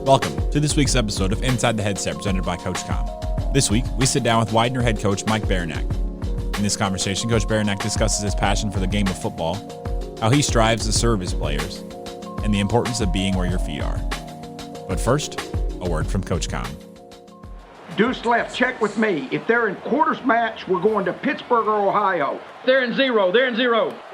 Welcome to this week's episode of Inside the Headset presented by CoachComm. This week, we sit down with Widener Head Coach Mike Barainyak. In this conversation, Coach Barainyak discusses his passion for the game of football, how he strives to serve his players, and the importance of being where your feet are. But first, a word from CoachComm. Deuce left, check with me. If they're in quarters match, we're going to Pittsburgh or Ohio. They're in zero.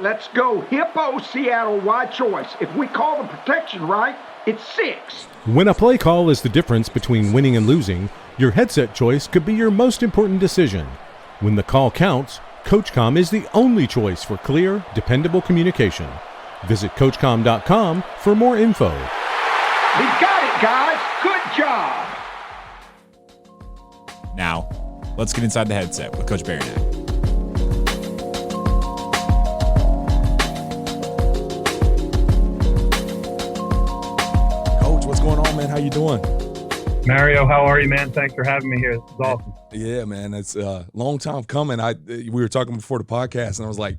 Let's go Hippo, Seattle, wide choice. If we call the protection right, it's 6. When a play call is the difference between winning and losing, your headset choice could be your most important decision. When the call counts, CoachComm is the only choice for clear, dependable communication. Visit CoachComm.com for more info. We got it, guys. Good job. Now, let's get inside the headset with Coach Barainyak. Coach, what's going on, man? How you doing? Mario, how are you, man? Thanks for having me here. This is awesome. Yeah, man. It's a long time coming. We were talking before the podcast, and I was like,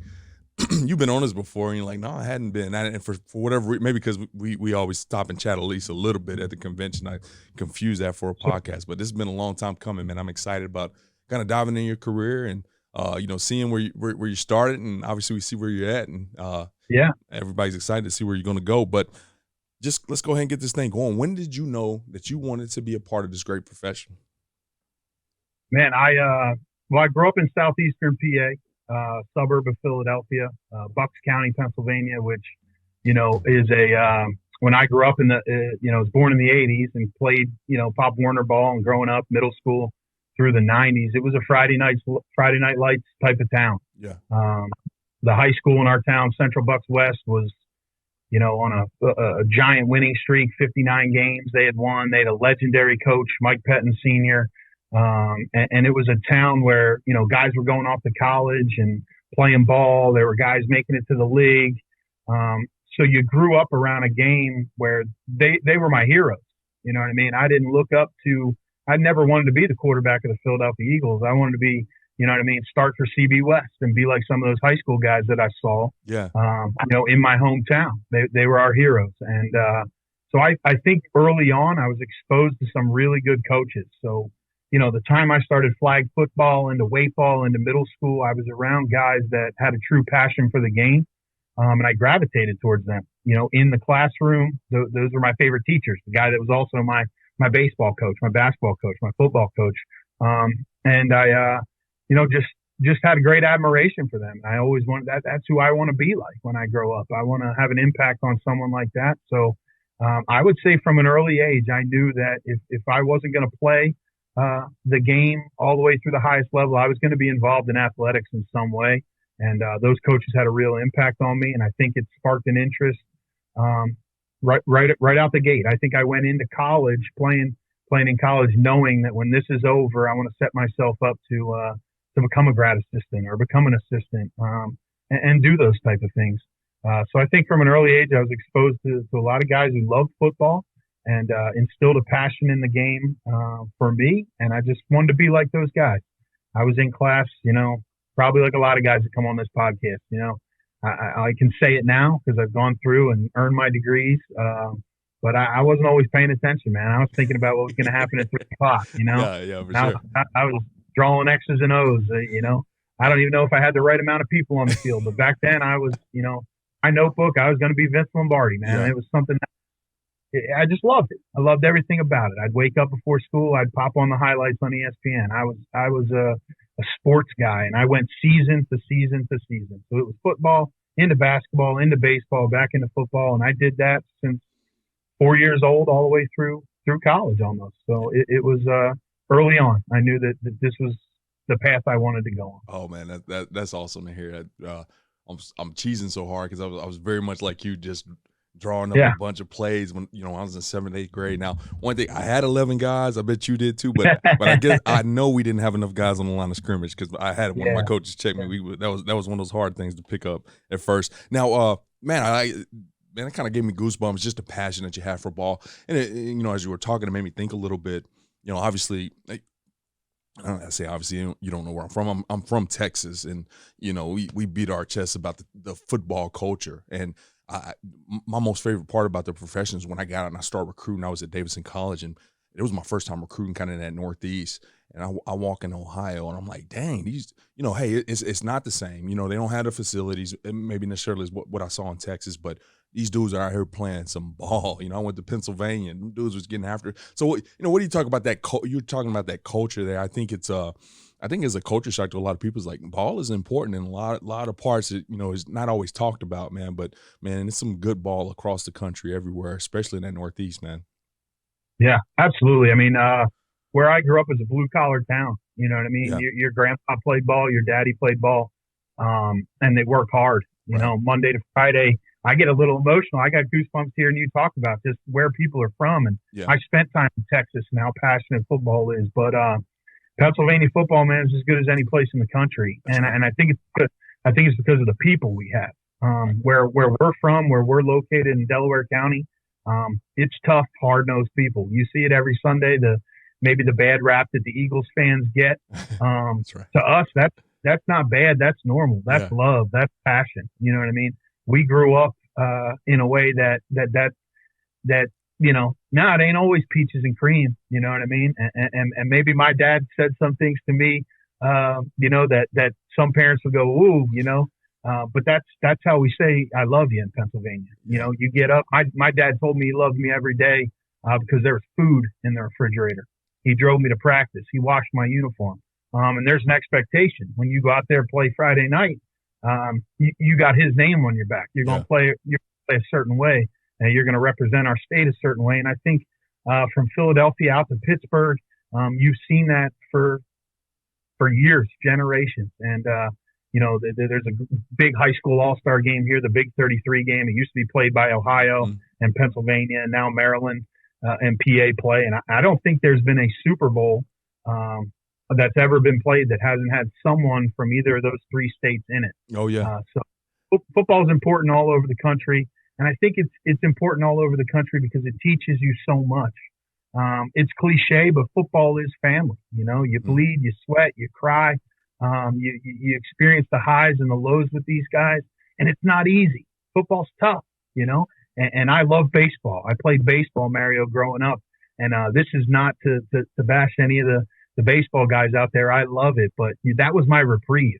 you've been on this before, and you're like, no, I hadn't been. And for whatever reason, maybe because we always stop and chat at least a little bit at the convention, I confuse that for a podcast. But this has been a long time coming, man. I'm excited about kind of diving in your career and seeing where you started, and obviously we see where you're at, and everybody's excited to see where you're going to go. But just let's go ahead and get this thing going. When did you know that you wanted to be a part of this great profession? Man, I grew up in southeastern PA. Suburb of Philadelphia, Bucks County, Pennsylvania, which, is when I grew up was born in the 80s and played, Pop Warner ball and growing up middle school through the 90s. It was a Friday Night Lights type of town. Yeah. The high school in our town, Central Bucks West, was, on a giant winning streak, 59 games they had won. They had a legendary coach, Mike Pettin Sr., and it was a town where, guys were going off to college and playing ball. There were guys making it to the league. So you grew up around a game where they were my heroes. You know what I mean? I never wanted to be the quarterback of the Philadelphia Eagles. I wanted to be, start for CB West and be like some of those high school guys that I saw, in my hometown. They were our heroes. And, so I think early on I was exposed to some really good coaches. So, the time I started flag football into weight ball into middle school, I was around guys that had a true passion for the game. And I gravitated towards them, in the classroom. Those were my favorite teachers. The guy that was also my baseball coach, my basketball coach, my football coach. And I, just had a great admiration for them. I always wanted that's who I want to be like when I grow up. I want to have an impact on someone like that. So, I would say from an early age, I knew that if I wasn't going to play the game all the way through the highest level, I was going to be involved in athletics in some way. And those coaches had a real impact on me. And I think it sparked an interest right out the gate. I think I went into college playing in college, knowing that when this is over, I want to set myself up to become a grad assistant or become an assistant and do those type of things. So I think from an early age, I was exposed to a lot of guys who loved football and instilled a passion in the game for me. And I just wanted to be like those guys. I was in class, probably like a lot of guys that come on this podcast. I can say it now because I've gone through and earned my degrees. But I wasn't always paying attention, man. I was thinking about what was going to happen at 3 o'clock, Yeah, for sure. I was drawing X's and O's, I don't even know if I had the right amount of people on the field. But back then I was, my notebook, I was going to be Vince Lombardi, man. Yeah. It was something that I just loved it. I loved everything about it. I'd wake up before school. I'd pop on the highlights on ESPN. I was a sports guy, and I went season to season to season. So it was football, into basketball, into baseball, back into football, and I did that since 4 years old all the way through college almost. So it was early on. I knew that this was the path I wanted to go on. Oh man, that's awesome to hear. I'm cheesing so hard because I was very much like you, just drawing up a bunch of plays when I was in 7th, 8th grade. Now, one thing, I had 11 guys. I bet you did too, but I guess I know we didn't have enough guys on the line of scrimmage because I had one of my coaches check me. That was one of those hard things to pick up at first. Now, man, it kind of gave me goosebumps, just the passion that you have for ball. And as you were talking, it made me think a little bit. Obviously, obviously you don't know where I'm from. I'm from Texas, and we beat our chests about the football culture. And my most favorite part about the profession is when I got out and I started recruiting. I was at Davidson College, and it was my first time recruiting kind of in that Northeast. And I walk in Ohio, and I'm like, dang, these, hey, it's not the same. They don't have the facilities, maybe necessarily is what I saw in Texas, but these dudes are out here playing some ball. I went to Pennsylvania, and dudes was getting after it. So, what do you talk about that? You're talking about that culture there. I think it's a culture shock to a lot of people. It's like ball is important in a lot of parts. That, is not always talked about, man. But man, it's some good ball across the country, everywhere, especially in that Northeast, man. Yeah, absolutely. I mean, where I grew up was a blue collar town. You know what I mean? Yeah. Your grandpa played ball, your daddy played ball, and they work hard. Monday to Friday. I get a little emotional. I got goosebumps hearing you talk about just where people are from, and I spent time in Texas and how passionate football is. But Pennsylvania football, man, is as good as any place in the country, and I think it's good. I think it's because of the people we have. Where we're from, where we're located in Delaware County, it's tough, hard-nosed people. You see it every Sunday. Maybe the bad rap that the Eagles fans get. That's right. To us, that's not bad. That's normal. That's love. That's passion. You know what I mean? We grew up in a way that it ain't always peaches and cream. You know what I mean? And maybe my dad said some things to me, that some parents will go, ooh, but that's how we say I love you in Pennsylvania. You get up. My dad told me he loved me every day because there was food in the refrigerator. He drove me to practice. He washed my uniform. And there's an expectation when you go out there and play Friday night. You got his name on your back. You're going to play a certain way, and you're going to represent our state a certain way. And I think from Philadelphia out to Pittsburgh, you've seen that for years, generations. And there's a big high school all-star game here, the Big 33 game. It used to be played by Ohio and Pennsylvania, and now Maryland and PA play. And I don't think there's been a Super Bowl that's ever been played that hasn't had someone from either of those three states in it. Oh, yeah. So football is important all over the country. And I think it's important all over the country because it teaches you so much. It's cliche, but football is family. You bleed, you sweat, you cry. You experience the highs and the lows with these guys, and it's not easy. Football's tough, and I love baseball. I played baseball, Mario, growing up, and this is not to bash any of the baseball guys out there. I love it, but that was my reprieve,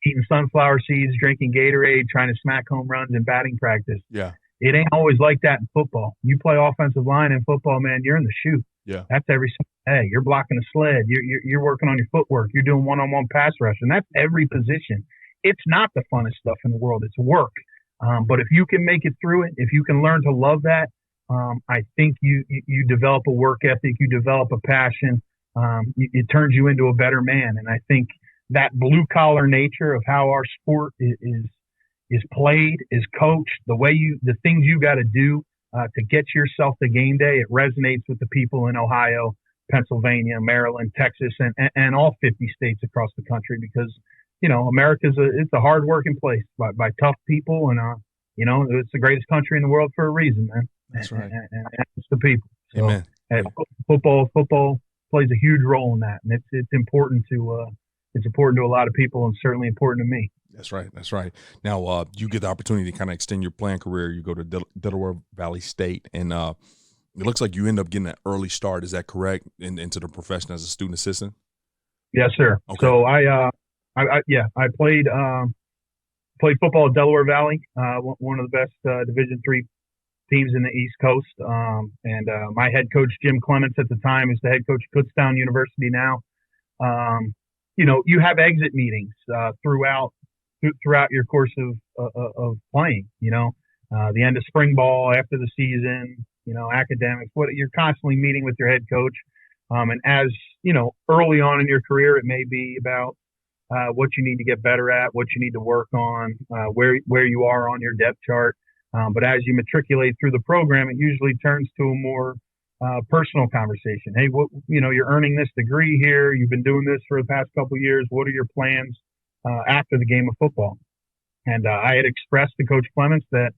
eating sunflower seeds, drinking Gatorade, trying to smack home runs in batting practice. Yeah. It ain't always like that in football. You play offensive line in football, man, you're in the chute. Yeah. That's every single day. You're blocking a sled. You're working on your footwork. You're doing one-on-one pass rush, and that's every position. It's not the funnest stuff in the world. It's work. But if you can make it through it, if you can learn to love that, I think you develop a work ethic. You develop a passion. It turns you into a better man. And I think that blue-collar nature of how our sport is played, is coached, the things you got to do to get yourself to game day, it resonates with the people in Ohio, Pennsylvania, Maryland, Texas, and all 50 states across the country because, America's it's a hard-working place by tough people, and, it's the greatest country in the world for a reason, man. That's right. And it's the people. So, Amen. Football plays a huge role in that, and it's important to a lot of people, and certainly important to me. That's right. Now, you get the opportunity to kind of extend your playing career. You go to Delaware Valley State, and it looks like you end up getting an early start. Is that correct? Into the profession as a student assistant? Yes, sir. Okay. So I played football at Delaware Valley, one of the best Division III teams in the East Coast. And my head coach, Jim Clements, at the time, is the head coach of Kutztown University now. You have exit meetings throughout your course of playing, the end of spring ball, after the season, academics, you're constantly meeting with your head coach. And as, early on in your career, it may be about what you need to get better at, what you need to work on, where you are on your depth chart. But as you matriculate through the program, it usually turns to a more personal conversation. Hey, you're earning this degree here. You've been doing this for the past couple of years. What are your plans after the game of football? And I had expressed to Coach Clements that,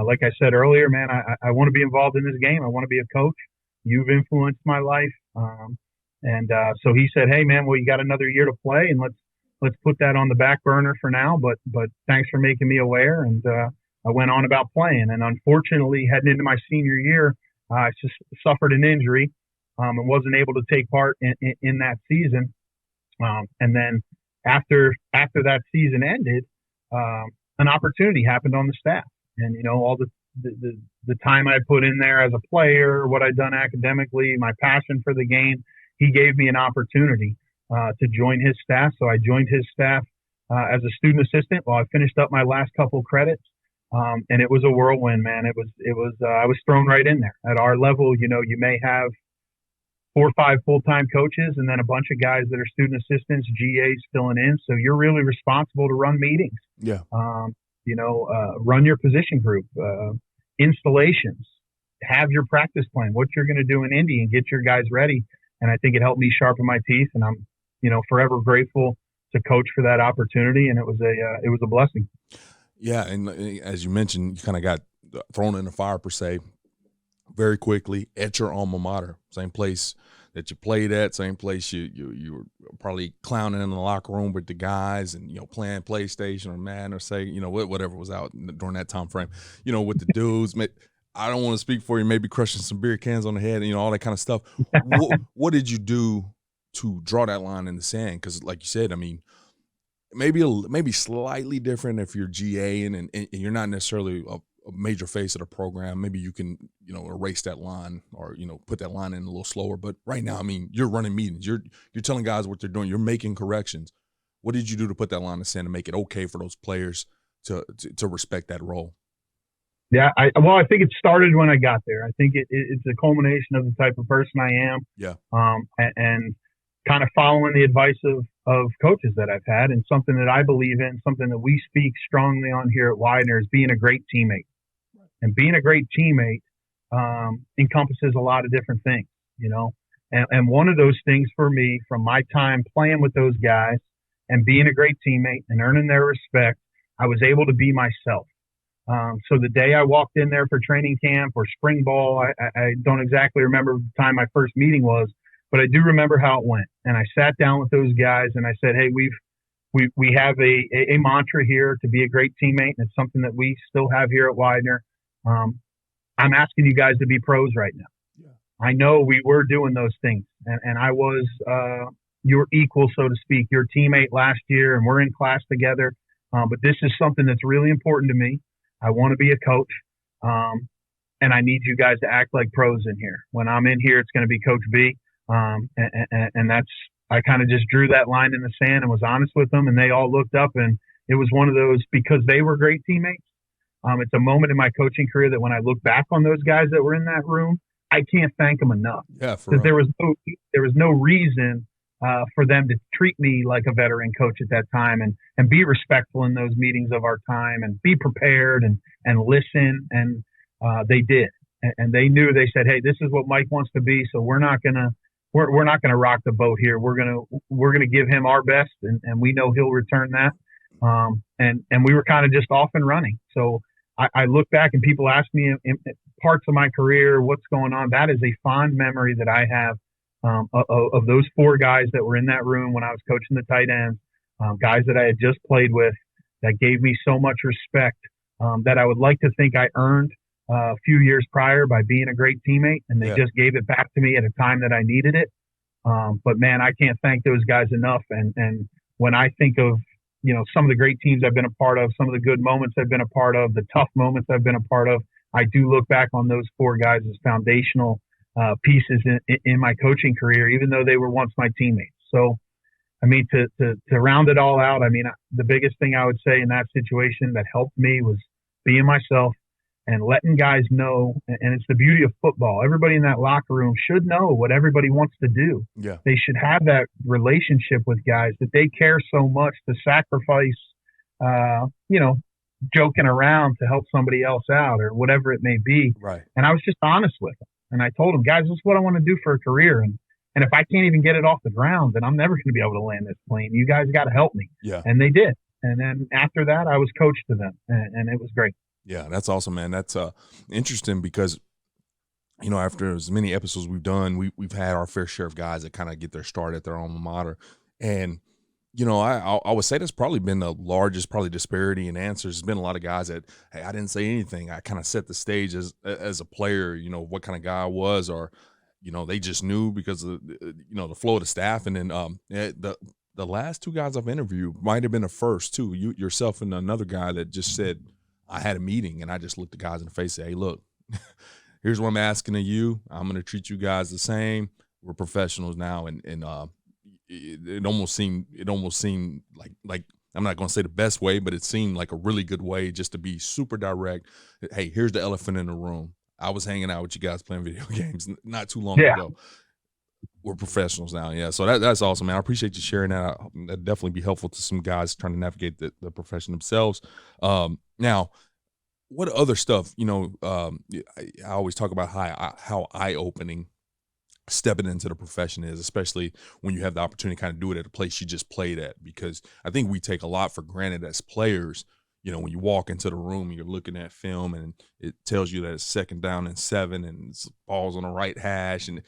like I said earlier, man, I want to be involved in this game. I want to be a coach. You've influenced my life. So he said, hey, man, well, you got another year to play, and let's put that on the back burner for now. But thanks for making me aware. And I went on about playing. And unfortunately, heading into my senior year, I just suffered an injury and wasn't able to take part in that season. And then after that season ended, an opportunity happened on the staff. And, you know, all the time I put in there as a player, what I'd done academically, my passion for the game, he gave me an opportunity to join his staff. So I joined his staff as a student assistant while I finished up my last couple credits. And it was a whirlwind, man. It was I was thrown right in there. At our level, you know, you may have 4 or 5 full-time coaches and then a bunch of guys that are student assistants, GAs filling in. So you're really responsible to run meetings. Yeah. You know, run your position group, installations, have your practice plan, what you're going to do in Indy, and get your guys ready. And I think it helped me sharpen my teeth, and I'm, you know, forever grateful to coach for that opportunity. And it was a blessing. Yeah. And as you mentioned, you kind of got thrown in the fire per se very quickly at your alma mater, same place that you played at, same place you were probably clowning in the locker room with the guys and, you know, playing PlayStation or Madden or say, you know, whatever was out during that time frame, you know, with the dudes. I don't want to speak for you, maybe crushing some beer cans on the head and, you know, all that kind of stuff. What did you do to draw that line in the sand? Because like you said, I mean, maybe slightly different if you're GA and you're not necessarily a major face of the program. Maybe you can, you know, erase that line or, you know, put that line in a little slower. But right now, I mean, you're running meetings. You're telling guys what they're doing. You're making corrections. What did you do to put that line in the sand to make it okay for those players to respect that role? Yeah, I think it started when I got there. I think it's a culmination of the type of person I am. Yeah. And kind of following the advice of coaches that I've had, and something that I believe in, something that we speak strongly on here at Widener, is being a great teammate. And being a great teammate encompasses a lot of different things, you know. And one of those things for me, from my time playing with those guys and being a great teammate and earning their respect, I was able to be myself. So the day I walked in there for training camp or spring ball, I don't exactly remember the time my first meeting was, but I do remember how it went. And I sat down with those guys and I said, hey, we have a mantra here to be a great teammate, and it's something that we still have here at Widener. I'm asking you guys to be pros right now. Yeah. I know we were doing those things, and I was your equal, so to speak, your teammate last year, and we're in class together. But this is something that's really important to me. I want to be a coach, and I need you guys to act like pros in here. When I'm in here, it's going to be Coach B, and that's, I kind of just drew that line in the sand and was honest with them, and they all looked up, and it was one of those, because they were great teammates. It's a moment in my coaching career that when I look back on those guys that were in that room, I can't thank them enough. Yeah, because there was no reason for them to treat me like a veteran coach at that time, and be respectful in those meetings of our time, and be prepared and listen. And they did, and they knew. They said, "Hey, this is what Mike wants to be, so we're not gonna rock the boat here. We're gonna give him our best, and we know he'll return that." And we were kind of just off and running. So I look back and people ask me in parts of my career, what's going on. That is a fond memory that I have of those 4 guys that were in that room when I was coaching the tight ends, guys that I had just played with, that gave me so much respect that I would like to think I earned a few years prior by being a great teammate, and they just gave it back to me at a time that I needed it. But man, I can't thank those guys enough. And when I think of, you know, some of the great teams I've been a part of, some of the good moments I've been a part of, the tough moments I've been a part of, I do look back on those 4 guys as foundational pieces in my coaching career, even though they were once my teammates. So, I mean, to round it all out, I mean, the biggest thing I would say in that situation that helped me was being myself and letting guys know. And it's the beauty of football. Everybody in that locker room should know what everybody wants to do. Yeah. They should have that relationship with guys, that they care so much to sacrifice, you know, joking around to help somebody else out or whatever it may be. Right. And I was just honest with them. And I told them, guys, this is what I want to do for a career. And if I can't even get it off the ground, then I'm never going to be able to land this plane. You guys got to help me. Yeah. And they did. And then after that, I was coach to them, and it was great. Yeah, that's awesome, man. That's interesting because, you know, after as many episodes we've done, we've had our fair share of guys that kind of get their start at their alma mater. And I would say that's probably been the largest disparity in answers. There's been a lot of guys that, hey, I didn't say anything. I kind of set the stage as a player, what kind of guy I was, or, they just knew because of, the flow of the staff. And then the last two guys I've interviewed might have been the first too. Yourself and another guy that just said, I had a meeting and I just looked the guys in the face and said, hey, look, here's what I'm asking of you. I'm going to treat you guys the same. We're professionals now. And it almost seemed like I'm not going to say the best way, but it seemed like a really good way just to be super direct. Hey, here's the elephant in the room. I was hanging out with you guys playing video games not too long ago. We're professionals now. Yeah. So that's awesome, man. I appreciate you sharing that. That'd definitely be helpful to some guys trying to navigate the profession themselves. Now, what other stuff, I always talk about how eye-opening stepping into the profession is, especially when you have the opportunity to kind of do it at a place you just played at, because I think we take a lot for granted as players. When you walk into the room, you're looking at film and it tells you that it's 2nd down and 7 and it's balls on the right hash. And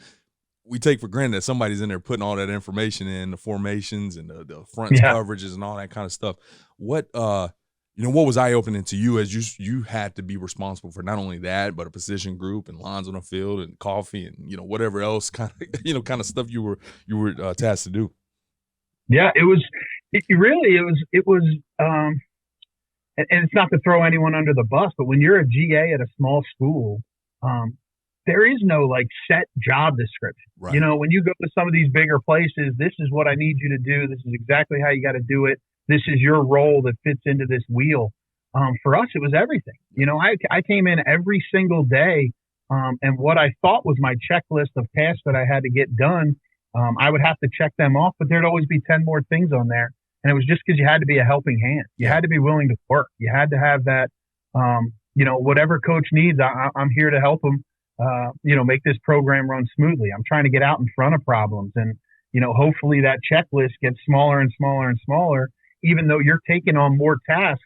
we take for granted that somebody's in there putting all that information in, the formations and the front coverages and all that kind of stuff. What was eye-opening to you as you had to be responsible for not only that, but a position group and lines on the field and coffee and, whatever else kind of stuff you were tasked to do? Yeah, it was and it's not to throw anyone under the bus, but when you're a GA at a small school, there is no set job description. Right. When you go to some of these bigger places, this is what I need you to do. This is exactly how you got to do it. This is your role that fits into this wheel. For us, it was everything. I came in every single day, and what I thought was my checklist of tasks that I had to get done, I would have to check them off, but there'd always be 10 more things on there. And it was just because you had to be a helping hand. You had to be willing to work. You had to have that, whatever coach needs, I'm here to help them, make this program run smoothly. I'm trying to get out in front of problems. And, hopefully that checklist gets smaller and smaller and smaller, even though you're taking on more tasks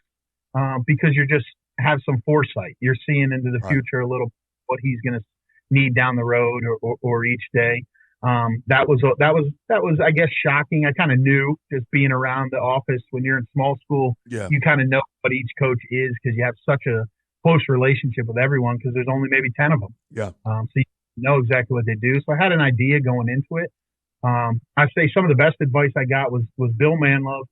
because you just have some foresight. You're seeing into the future a little what he's going to need down the road or each day. That was, I guess, shocking. I kind of knew just being around the office when you're in small school, you kind of know what each coach is because you have such a close relationship with everyone because there's only maybe 10 of them. Yeah. So you know exactly what they do. So I had an idea going into it. I'd say some of the best advice I got was Bill Manlove,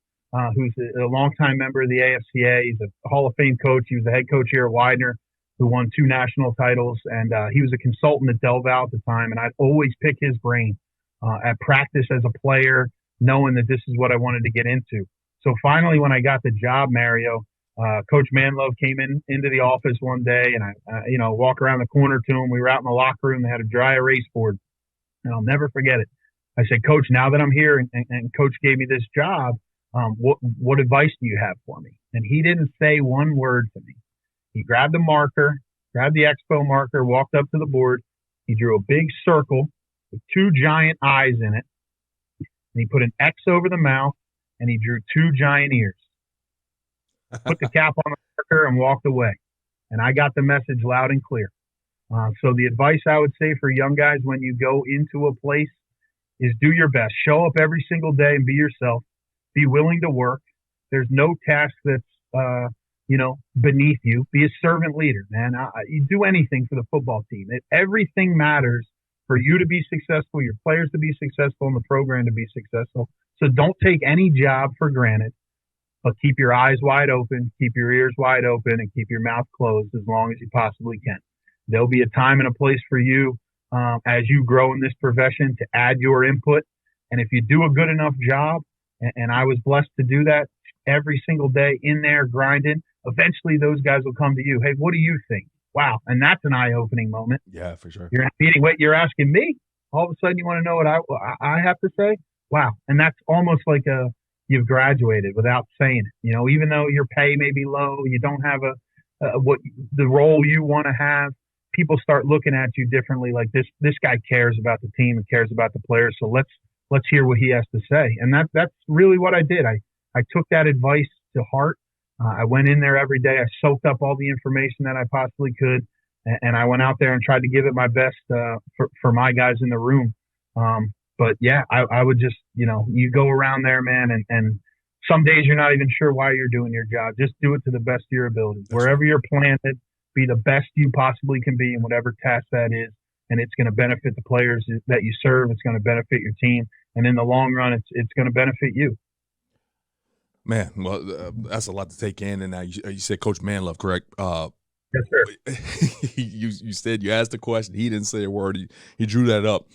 who's a longtime member of the AFCA. He's a Hall of Fame coach. He was the head coach here at Widener, who won 2 national titles, and he was a consultant at Del Valle at the time, and I'd always pick his brain at practice as a player, knowing that this is what I wanted to get into. So finally, when I got the job, Mario, Coach Manlove came into the office one day, and I walk around the corner to him. We were out in the locker room. They had a dry erase board, and I'll never forget it. I said, Coach, now that I'm here and Coach gave me this job, what advice do you have for me? And he didn't say one word to me. He grabbed a marker, grabbed the expo marker, walked up to the board. He drew a big circle with 2 giant eyes in it. And he put an X over the mouth, and he drew 2 giant ears. Put the cap on the marker and walked away. And I got the message loud and clear. So the advice I would say for young guys when you go into a place is do your best. Show up every single day and be yourself. Be willing to work. There's no task that's beneath you. Be a servant leader, man. You do anything for the football team. Everything matters for you to be successful, your players to be successful, and the program to be successful. So don't take any job for granted, but keep your eyes wide open, keep your ears wide open, and keep your mouth closed as long as you possibly can. There'll be a time and a place for you as you grow in this profession to add your input. And if you do a good enough job, and I was blessed to do that every single day in there grinding, eventually those guys will come to you. Hey, what do you think? Wow. And that's an eye-opening moment. Yeah, for sure. You're in a meeting. Wait, you're asking me? All of a sudden you want to know what I have to say? Wow. And that's almost like you've graduated without saying it. Even though your pay may be low, you don't have what the role you want to have, people start looking at you differently. Like this guy cares about the team and cares about the players. So let's hear what he has to say. And that's really what I did. I took that advice to heart. I went in there every day. I soaked up all the information that I possibly could, and I went out there and tried to give it my best for my guys in the room. But But yeah, I would just, you go around there, man, and some days you're not even sure why you're doing your job. Just do it to the best of your ability. That's Wherever right. you're planted, be the best you possibly can be in whatever task that is. And it's going to benefit the players that you serve. It's going to benefit your team. And in the long run, it's going to benefit you. Man, well, that's a lot to take in. And now you said Coach Manlove, correct? Yes, sir. You said you asked the question. He didn't say a word. He drew that up.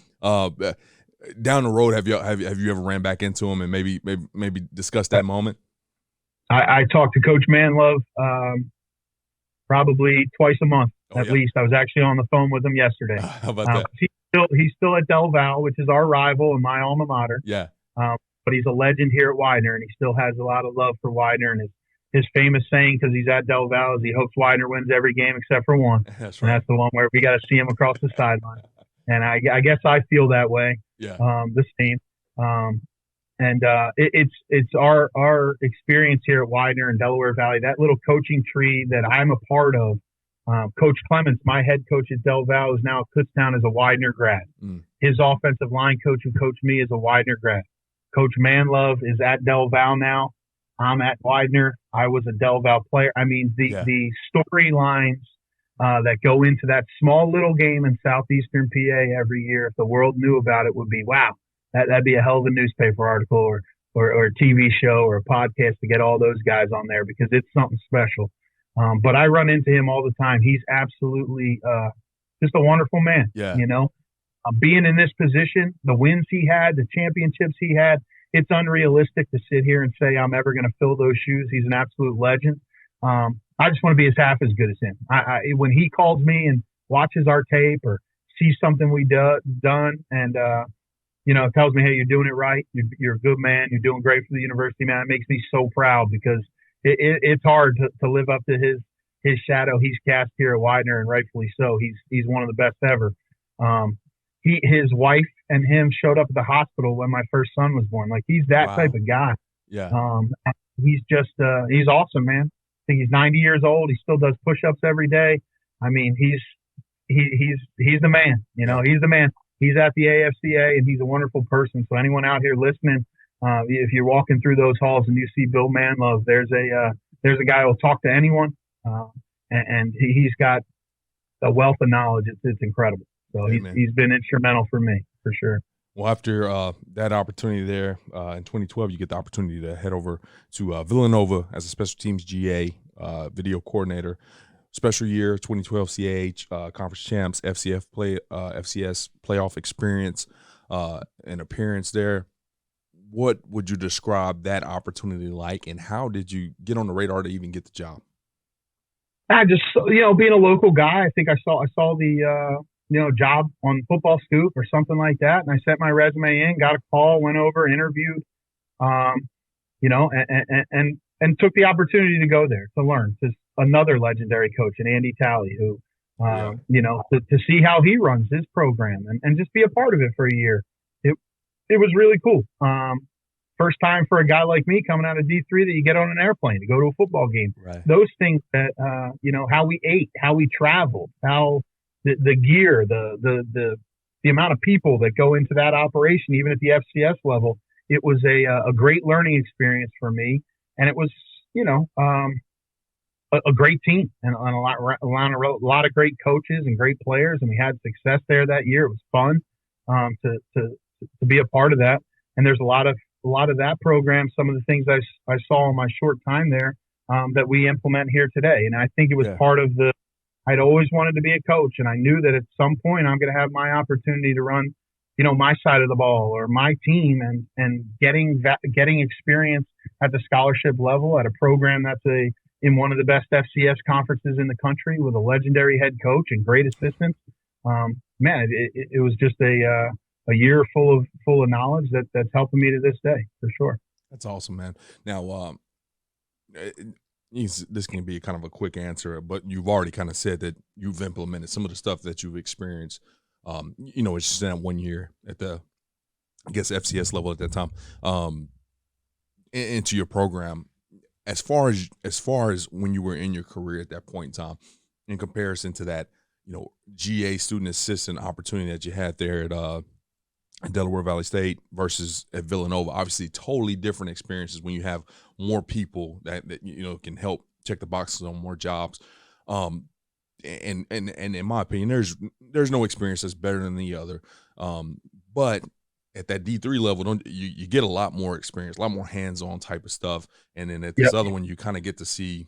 Down the road, have you ever ran back into him and maybe discussed that moment? I talk to Coach Manlove probably twice a month at least. I was actually on the phone with him yesterday. How about that? He's still at Del Val, which is our rival and my alma mater. Yeah. But he's a legend here at Widener, and he still has a lot of love for Widener. And his famous saying, because he's at Del Val, is he hopes Widener wins every game except for one. That's right. And that's the one where we got to see him across the sideline. And I guess I feel that way. Yeah. The same. It's our experience here at Widener and Delaware Valley, that little coaching tree that I'm a part of. Coach Clements, my head coach at Del Val, is now at Kutztown as a Widener grad. His offensive line coach who coached me is a Widener grad. Coach Manlove is at Del Val now. I'm at Widener. I was a Del Val player. I mean, the storylines that go into that small little game in southeastern PA every year, if the world knew about it, would be, wow, that'd be a hell of a newspaper article or a TV show or a podcast to get all those guys on there, because it's something special. But I run into him all the time. He's absolutely just a wonderful man. Yeah. Being in this position, the wins he had, the championships he had, it's unrealistic to sit here and say I'm ever going to fill those shoes. He's an absolute legend. I just want to be as half as good as him. When he calls me and watches our tape or sees something we done and tells me, hey, you're doing it right. You're a good man. You're doing great for the university, man. It makes me so proud, because it's hard to live up to his shadow he's cast here at Widener, and rightfully so. He's one of the best ever. His wife and him showed up at the hospital when my first son was born. Like, he's that type of guy. Yeah. He's just he's awesome, man. I think he's 90 years old. He still does push-ups every day. I mean, he's the man. He's the man. He's at the AFCA, and he's a wonderful person. So anyone out here listening, if you're walking through those halls and you see Bill Manlove, there's a guy who'll talk to anyone, and he's got a wealth of knowledge. It's incredible. So he's been instrumental for me, for sure. Well, after that opportunity there in 2012, you get the opportunity to head over to Villanova as a special teams GA, video coordinator. Special year, 2012 CAH conference champs, FCS playoff experience, and appearance there. What would you describe that opportunity like, and how did you get on the radar to even get the job? I just, being a local guy, I think I saw the job on Football Scoop or something like that. And I sent my resume in, got a call, went over, interviewed, and took the opportunity to go there to learn. Just another legendary coach, and Andy Talley, who, to see how he runs his program and just be a part of it for a year. It was really cool. First time for a guy like me coming out of D3 that you get on an airplane to go to a football game. Right. Those things that, how we ate, how we traveled, how the gear, the amount of people that go into that operation, even at the FCS level, it was a great learning experience for me. And it was, a great team and a lot of great coaches and great players. And we had success there that year. It was fun to be a part of that. And there's a lot of that program, some of the things I saw in my short time there that we implement here today. And I think it was part of I'd always wanted to be a coach, and I knew that at some point I'm going to have my opportunity to run, my side of the ball or my team, and getting experience at the scholarship level at a program that's in one of the best FCS conferences in the country with a legendary head coach and great assistants. It was just a year full of knowledge that's helping me to this day, for sure. That's awesome, man. Now, this can be kind of a quick answer, but you've already kind of said that you've implemented some of the stuff that you've experienced. It's just that 1 year at the, FCS level at that time, into your program. As far as when you were in your career at that point in time, in comparison to that, GA student assistant opportunity that you had there at Delaware Valley State versus at Villanova. Obviously, totally different experiences when you have more people that can help check the boxes on more jobs. And in my opinion, there's no experience that's better than the other. But at that D3 level, you get a lot more experience, a lot more hands-on type of stuff. And then at this other one, you kind of get to see,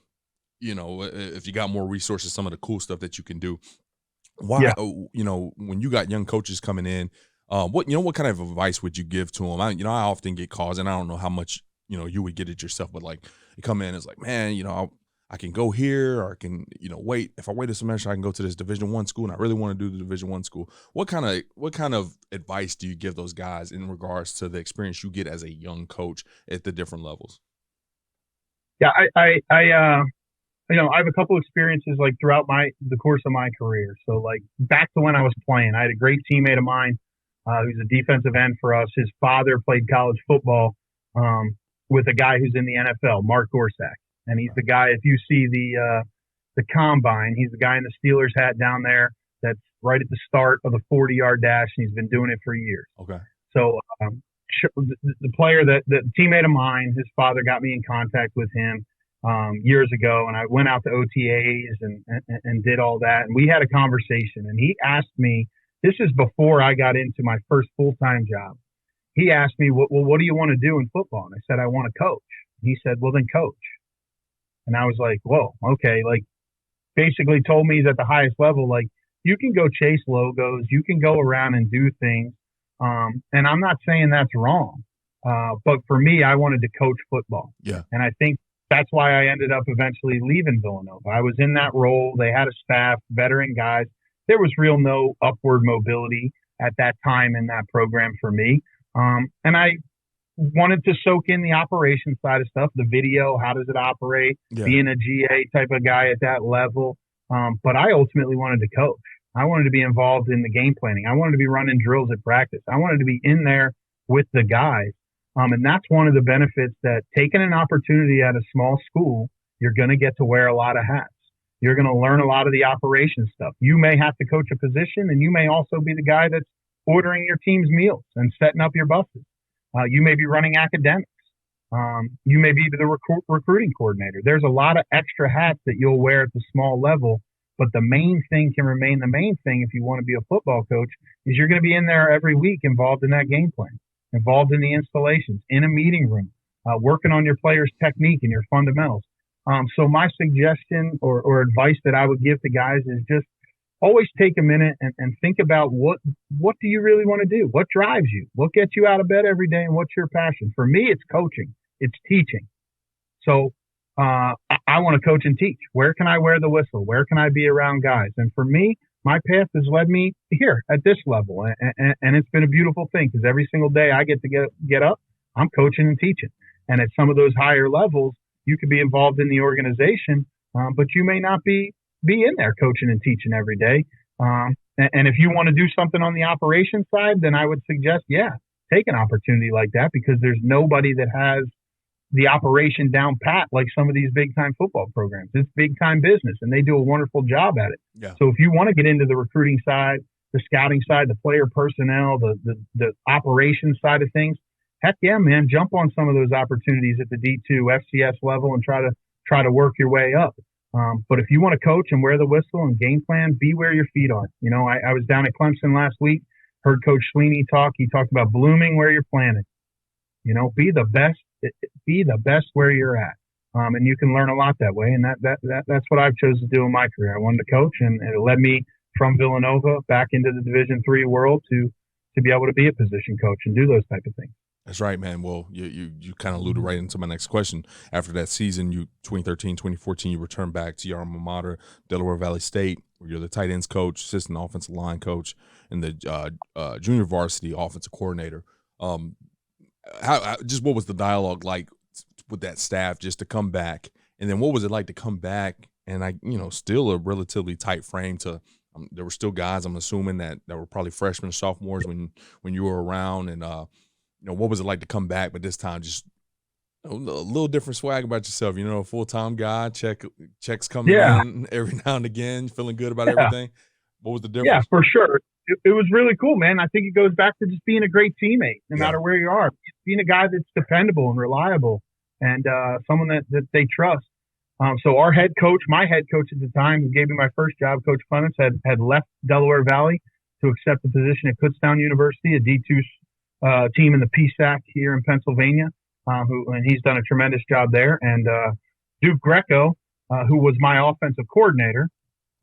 if you got more resources, some of the cool stuff that you can do. Why, when you got young coaches coming in, what kind of advice would you give to them? I often get calls, and I don't know how much, you would get it yourself, but like you come in, it's like, man, I can go here, or I can, wait. If I wait a semester, I can go to this Division I school, and I really want to do the Division I school. What kind of advice do you give those guys in regards to the experience you get as a young coach at the different levels? Yeah, I have a couple experiences like throughout the course of my career. So like back to when I was playing, I had a great teammate of mine who's a defensive end for us. His father played college football with a guy who's in the NFL, Mark Gorsak. And he's the guy, if you see the combine, he's the guy in the Steelers hat down there that's right at the start of the 40-yard dash, and he's been doing it for years. Okay. So the player, the teammate of mine, his father got me in contact with him years ago, and I went out to OTAs and did all that. And we had a conversation, and he asked me, this is before I got into my first full-time job. He asked me, well, what do you want to do in football? And I said, I want to coach. He said, well, then coach. And I was like, whoa, okay. Like basically told me that the highest level, like you can go chase logos, you can go around and do things. And I'm not saying that's wrong. But for me, I wanted to coach football. Yeah. And I think that's why I ended up eventually leaving Villanova. I was in that role. They had a staff, veteran guys. There was no upward mobility at that time in that program for me. And I wanted to soak in the operation side of stuff, the video, how does it operate, being a GA type of guy at that level. But I ultimately wanted to coach. I wanted to be involved in the game planning. I wanted to be running drills at practice. I wanted to be in there with the guys. And that's one of the benefits that taking an opportunity at a small school, you're going to get to wear a lot of hats. You're going to learn a lot of the operation stuff. You may have to coach a position, and you may also be the guy that's ordering your team's meals and setting up your buses. You may be running academics. You may be the recruiting coordinator. There's a lot of extra hats that you'll wear at the small level, but the main thing can remain the main thing if you want to be a football coach is you're going to be in there every week involved in that game plan, involved in the installations, in a meeting room, working on your players' technique and your fundamentals. So my suggestion or advice that I would give to guys is just always take a minute and think about what do you really want to do? What drives you? What gets you out of bed every day, and what's your passion? For me, it's coaching. It's teaching. So I want to coach and teach. Where can I wear the whistle? Where can I be around guys? And for me, my path has led me here at this level. And it's been a beautiful thing because every single day I get to get up, I'm coaching and teaching. And at some of those higher levels, you could be involved in the organization, but you may not be in there coaching and teaching every day. And if you want to do something on the operations side, then I would suggest, take an opportunity like that because there's nobody that has the operation down pat like some of these big time football programs. It's big time business and they do a wonderful job at it. Yeah. So if you want to get into the recruiting side, the scouting side, the player personnel, the operations side of things, heck yeah, man, jump on some of those opportunities at the D2 FCS level and try to work your way up. But if you want to coach and wear the whistle and game plan, be where your feet are. You know, I was down at Clemson last week, heard Coach Sweeney talk. He talked about blooming where you're planted. You know, be the best where you're at. And you can learn a lot that way. And that's what I've chosen to do in my career. I wanted to coach, and it led me from Villanova back into the Division III world to be able to be a position coach and do those type of things. That's right, man. Well, you kind of alluded right into my next question. After that season, 2013, 2014, you returned back to your alma mater, Delaware Valley State, where you're the tight ends coach, assistant offensive line coach, and the junior varsity offensive coordinator. Just what was the dialogue like with that staff just to come back? And then what was it like to come back and still a relatively tight frame to there were still guys, I'm assuming, that were probably freshmen, sophomores when you were around, and what was it like to come back, but this time just a little different swag about yourself, a full-time guy, checks coming in every now and again, feeling good about everything. What was the difference? Yeah, for sure. it was really cool, man. I think it goes back to just being a great teammate, no matter where you are. Being a guy that's dependable and reliable, and someone that they trust. So our head coach, my head coach at the time, who gave me my first job, Coach Clements, had left Delaware Valley to accept the position at Kutztown University, a D2 team in the PSAC here in Pennsylvania. And he's done a tremendous job there. And Duke Greco, who was my offensive coordinator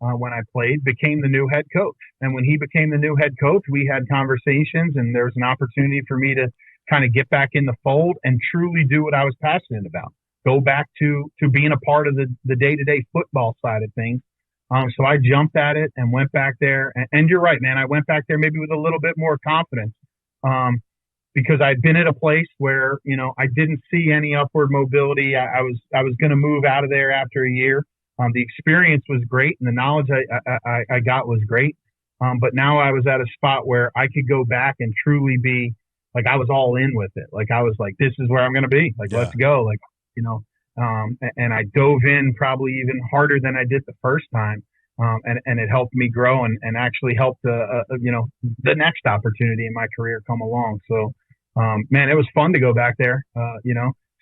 when I played, became the new head coach. And when he became the new head coach, we had conversations, and there was an opportunity for me to kind of get back in the fold and truly do what I was passionate about. Go back to being a part of the day-to-day football side of things. So I jumped at it and went back there. And you're right, man. I went back there maybe with a little bit more confidence because I'd been at a place where, I didn't see any upward mobility. I was going to move out of there after a year. The experience was great, and the knowledge I got was great. But now I was at a spot where I could go back and truly be like, I was all in with it. Like, I was like, this is where I'm going to be. Like, let's go. Like, and I dove in probably even harder than I did the first time. And it helped me grow and actually helped, the next opportunity in my career come along. So, man, it was fun to go back there,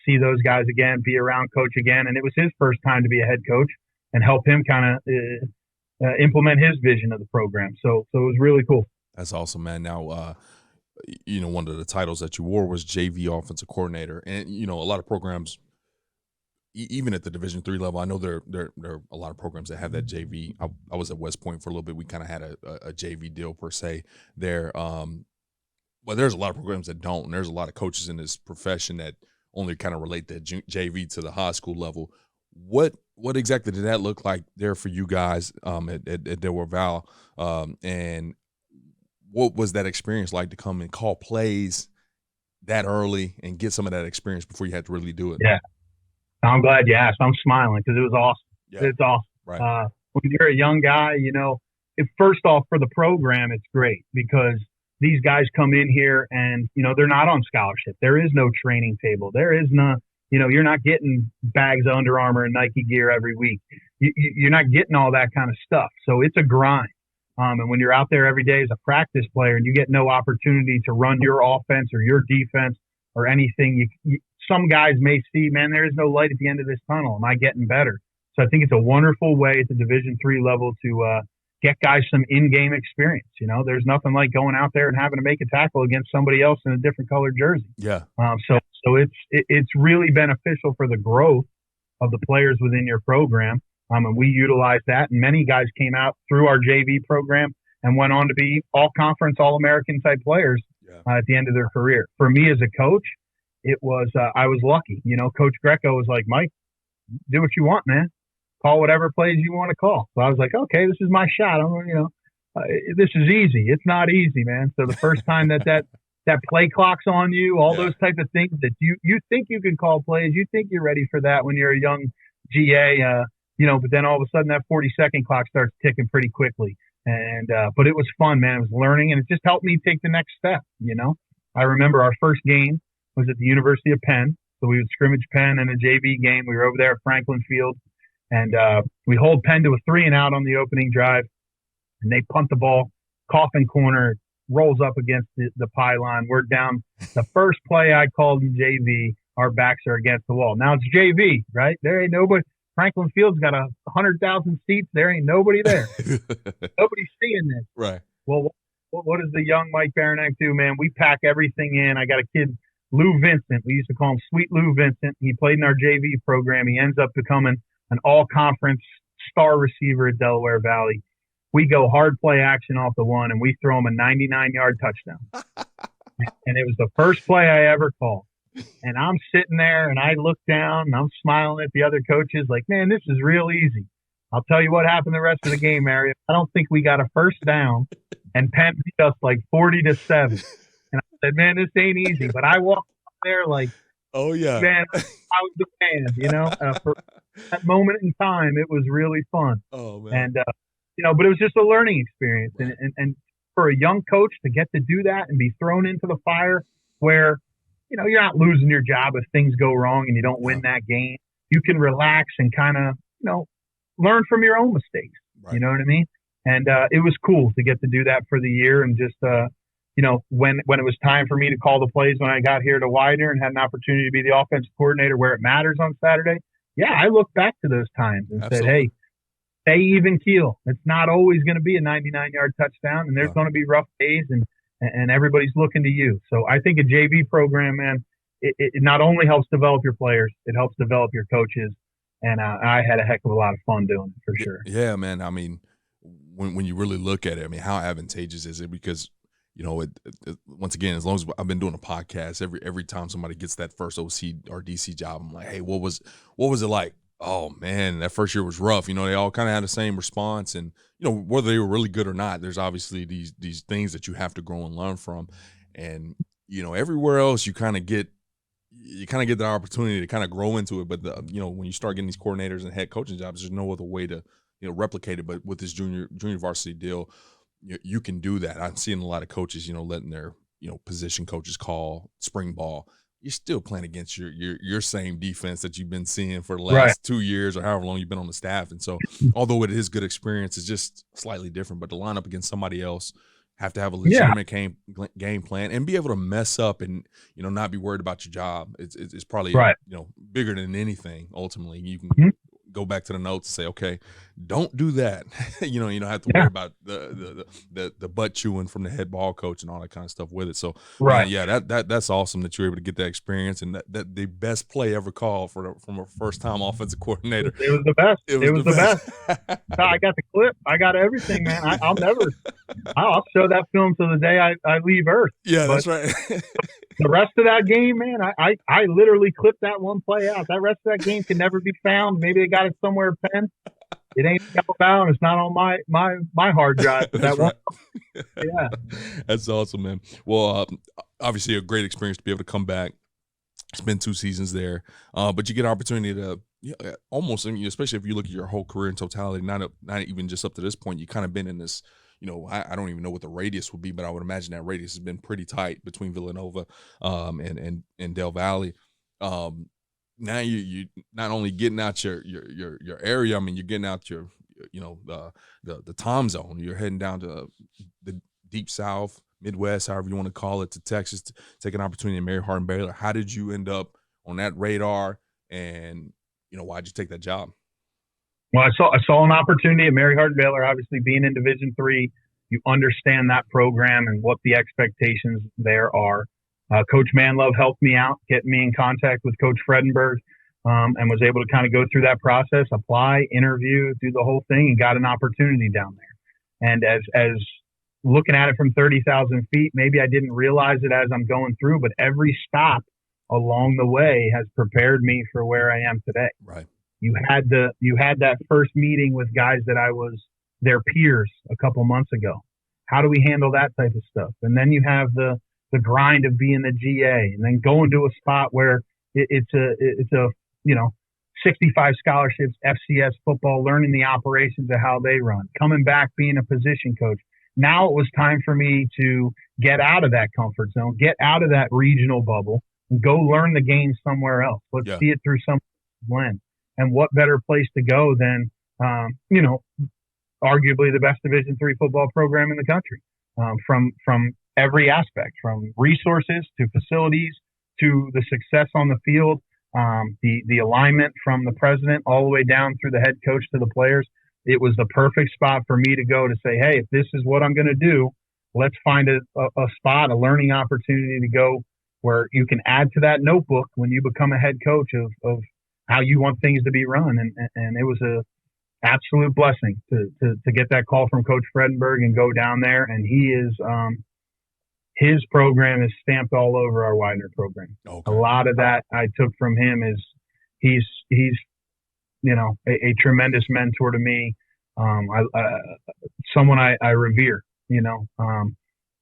see those guys again, be around Coach again. And it was his first time to be a head coach and help him kind of implement his vision of the program. So it was really cool. That's awesome, man. Now, one of the titles that you wore was JV offensive coordinator. And, a lot of programs, even at the Division III level, I know there are a lot of programs that have that JV. I was at West Point for a little bit. We kind of had a JV deal per se there. But there's a lot of programs that don't. And there's a lot of coaches in this profession that only kind of relate that JV to the high school level. What exactly did that look like there for you guys at Delaware Val? And what was that experience like to come and call plays that early and get some of that experience before you had to really do it? Yeah. I'm glad you asked. I'm smiling because it was awesome. Yeah. It's awesome. Right. When you're a young guy, first off, for the program, it's great because these guys come in here and, they're not on scholarship. There is no training table. There is no, you're not getting bags of Under Armour and Nike gear every week. You're not getting all that kind of stuff. So it's a grind. And when you're out there every day as a practice player and you get no opportunity to run your offense or your defense or anything, some guys may see, man, there is no light at the end of this tunnel. Am I getting better? So I think it's a wonderful way at the Division III level to get guys some in-game experience. There's nothing like going out there and having to make a tackle against somebody else in a different colored jersey. Yeah. So it's really beneficial for the growth of the players within your program. And we utilize that. And many guys came out through our JV program and went on to be all-conference, all-American type players at the end of their career. For me as a coach, it was I was lucky. Coach Greco was like, Mike, do what you want, man. Call whatever plays you want to call. So I was like, okay, this is my shot. This is easy. It's not easy, man. So the first time that play clock's on you, all those type of things that you think you can call plays, you think you're ready for that when you're a young GA, but then all of a sudden that 40-second clock starts ticking pretty quickly. And but it was fun, man. It was learning, and it just helped me take the next step. I remember our first game was at the University of Penn. So we would scrimmage Penn in a JV game. We were over there at Franklin Field, and we hold Penn to a 3-and-out on the opening drive, and they punt the ball, coffin corner, rolls up against the pylon. We're down. The first play I called in JV, our backs are against the wall. Now it's JV, right? There ain't nobody. Franklin Field's got 100,000 seats. There ain't nobody there. Nobody's seeing this. Right. Well, what does the young Mike Barainyak do, man? We pack everything in. I got a kid, Lou Vincent. We used to call him Sweet Lou Vincent. He played in our JV program. He ends up becoming an all-conference star receiver at Delaware Valley. We go hard play action off the one, and we throw him a 99-yard touchdown. And it was the first play I ever called. And I'm sitting there, and I look down, and I'm smiling at the other coaches like, man, this is real easy. I'll tell you what happened the rest of the game, Mario. I don't think we got a first down, and Penn beat us like 40-7. And I said, man, this ain't easy. But I walked up there like, oh, yeah, man, I was the man, for that moment in time, it was really fun. Oh, man. And, but it was just a learning experience. Right. And for a young coach to get to do that and be thrown into the fire where, you're not losing your job if things go wrong and you don't win that game. You can relax and kind of, learn from your own mistakes. Right. You know what I mean? And it was cool to get to do that for the year. And just, when it was time for me to call the plays when I got here to Widener and had an opportunity to be the offensive coordinator where it matters on Saturday, I look back to those times and said, hey, stay even keel. It's not always going to be a 99-yard touchdown, and there's going to be rough days, and everybody's looking to you. So I think a JV program, man, it not only helps develop your players, it helps develop your coaches. And I had a heck of a lot of fun doing it, for sure. Yeah, man. I mean, when you really look at it, I mean, how advantageous is it? Because, once again, as long as I've been doing a podcast, every time somebody gets that first OC or DC job, I'm like, hey, what was it like? Oh man, that first year was rough. They all kind of had the same response, and whether they were really good or not, there's obviously these things that you have to grow and learn from. And everywhere else, you kind of get the opportunity to kind of grow into it. But when you start getting these coordinators and head coaching jobs, there's no other way to replicate it. But with this junior varsity deal, you can do that. I'm seeing a lot of coaches, letting their position coaches call spring ball. You're still playing against your same defense that you've been seeing for the last 2 years or however long you've been on the staff. And so, although it is good experience, it's just slightly different. But to line up against somebody else, have to have a legitimate game plan and be able to mess up and not be worried about your job. It's probably bigger than anything. Ultimately, you can go back to the notes and say, okay, don't do that. You don't have to worry about the butt chewing from the head ball coach and all that kind of stuff with it. So that's awesome that you're able to get that experience and that the best play ever called from a first time offensive coordinator. It was the best. It was the best. I got the clip. I got everything, man. I'll show that film till the day I leave Earth. Yeah, that's right. The rest of that game, man, I literally clipped that one play out. That rest of that game can never be found. Maybe they got it somewhere penned. It ain't found. It's not on my hard drive. But that right. Yeah. That's awesome, man. Well, obviously a great experience to be able to come back. Spend 2 seasons there, but you get an opportunity to almost, especially if you look at your whole career in totality, not even just up to this point, you kind of been in this. I don't even know what the radius would be, but I would imagine that radius has been pretty tight between Villanova and Del Valle. Now you not only getting out your area, I mean, you're getting out your the time zone. You're heading down to the deep South, Midwest, however you want to call it, to Texas to take an opportunity in Mary Hardin Baylor. How did you end up on that radar, and why'd you take that job? Well, I saw an opportunity at Mary Hardin Baylor. Obviously, being in Division III, you understand that program and what the expectations there are. Coach Manlove helped me out, getting me in contact with Coach Fredenberg, and was able to kind of go through that process, apply, interview, do the whole thing, and got an opportunity down there. And as looking at it from 30,000 feet, maybe I didn't realize it as I'm going through, but every stop along the way has prepared me for where I am today. Right. You had that first meeting with guys that I was their peers a couple months ago. How do we handle that type of stuff? And then you have the grind of being the GA, and then going to a spot where it's a 65 scholarships, FCS football, learning the operations of how they run, coming back, being a position coach. Now it was time for me to get out of that comfort zone, get out of that regional bubble, and go learn the game somewhere else. Let's see it through some lens. And what better place to go than, arguably the best Division III football program in the country, from every aspect, from resources to facilities to the success on the field, the alignment from the president all the way down through the head coach to the players. It was the perfect spot for me to go to say, hey, if this is what I'm going to do, let's find a spot, a learning opportunity to go where you can add to that notebook when you become a head coach of how you want things to be run. And it was a absolute blessing to get that call from Coach Fredenberg and go down there. And he is, his program is stamped all over our Widener program. Okay. A lot of that I took from him is he's a tremendous mentor to me. Someone I revere,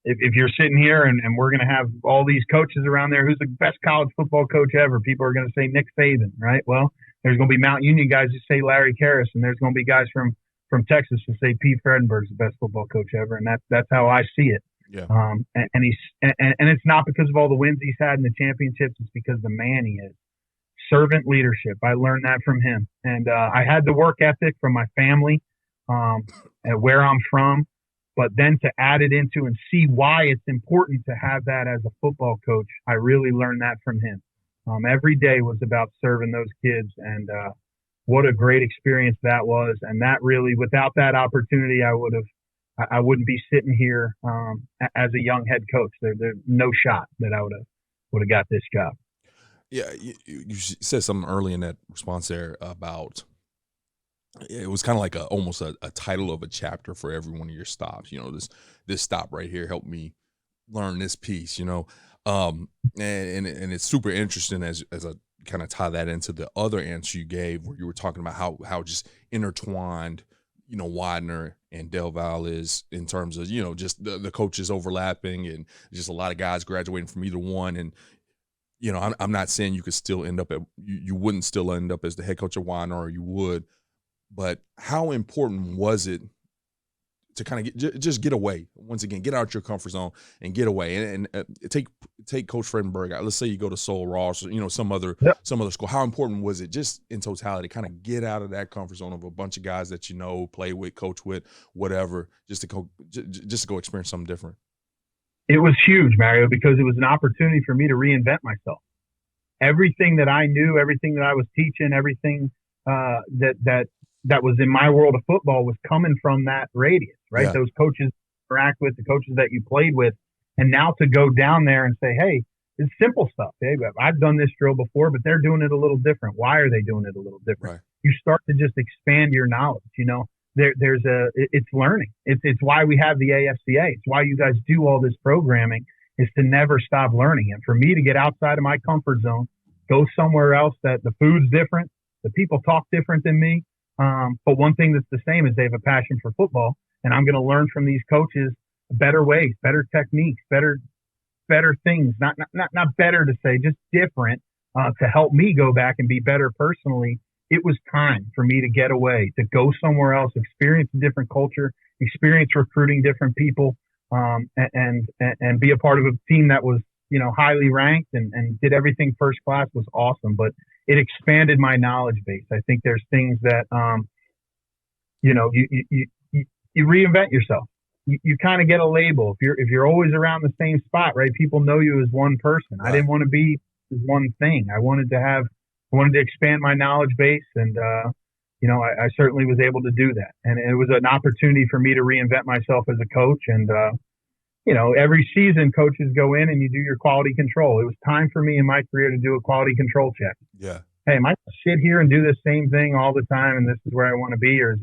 if you're sitting here and we're going to have all these coaches around there, who's the best college football coach ever? People are going to say Nick Saban, right? Well, there's going to be Mount Union guys who say Larry Karras, and there's going to be guys from Texas who say Pete Fredenberg's the best football coach ever. And that's how I see it. Yeah. And it's not because of all the wins he's had in the championships. It's because the man he is. Servant leadership. I learned that from him. And I had the work ethic from my family. and where I'm from, but then to add it into and see why it's important to have that as a football coach, I really learned that from him. Every day was about serving those kids, and what a great experience that was. And that really, without that opportunity, I wouldn't be sitting here as a young head coach. There's no shot that I would have got this job. Yeah, you said something early in that response there about it was kind of like almost a title of a chapter for every one of your stops. You know, this stop right here helped me learn this piece. You know, and it's super interesting as I kind of tie that into the other answer you gave, where you were talking about how just intertwined, you know, Widener and Del Valle is in terms of, you know, just the coaches overlapping and just a lot of guys graduating from either one. And, you know, I'm not saying you could still end up you wouldn't still end up as the head coach of Widener, or you would, but how important was it to kind of just get away, once again, get out your comfort zone and get away and take Coach Fredenberg out. Let's say you go to Sol Ross or, you know, some other school. How important was it just in totality, kind of get out of that comfort zone of a bunch of guys that you know, play with, coach with, whatever, just to go experience something different? It was huge, Mario, because it was an opportunity for me to reinvent myself. Everything that I knew, everything that I was teaching, everything that was in my world of football was coming from that radius, right? Yeah. Those coaches interact with, the coaches that you played with. And now to go down there and say, hey, it's simple stuff. Hey, I've done this drill before, but they're doing it a little different. Why are they doing it a little different? Right. You start to just expand your knowledge. You know, it's learning. It's why we have the AFCA. It's why you guys do all this programming, is to never stop learning. And for me to get outside of my comfort zone, go somewhere else that the food's different, the people talk different than me. But one thing that's the same is they have a passion for football, and I'm going to learn from these coaches better ways, better techniques, better things, not better to say, just different, to help me go back and be better personally. It was time for me to get away, to go somewhere else, experience a different culture, experience recruiting different people, and be a part of a team that was, you know, highly ranked and did everything first class. Was awesome. But it expanded my knowledge base. I think there's things that, you know, you reinvent yourself. You kind of get a label. If you're always around the same spot, right? People know you as one person. Right. I didn't want to be one thing. I wanted to expand my knowledge base, and you know, I certainly was able to do that. And it was an opportunity for me to reinvent myself as a coach. And you know, every season coaches go in and you do your quality control. It was time for me in my career to do a quality control check. Yeah. Hey, am I going to sit here and do the same thing all the time and this is where I want to be? Or is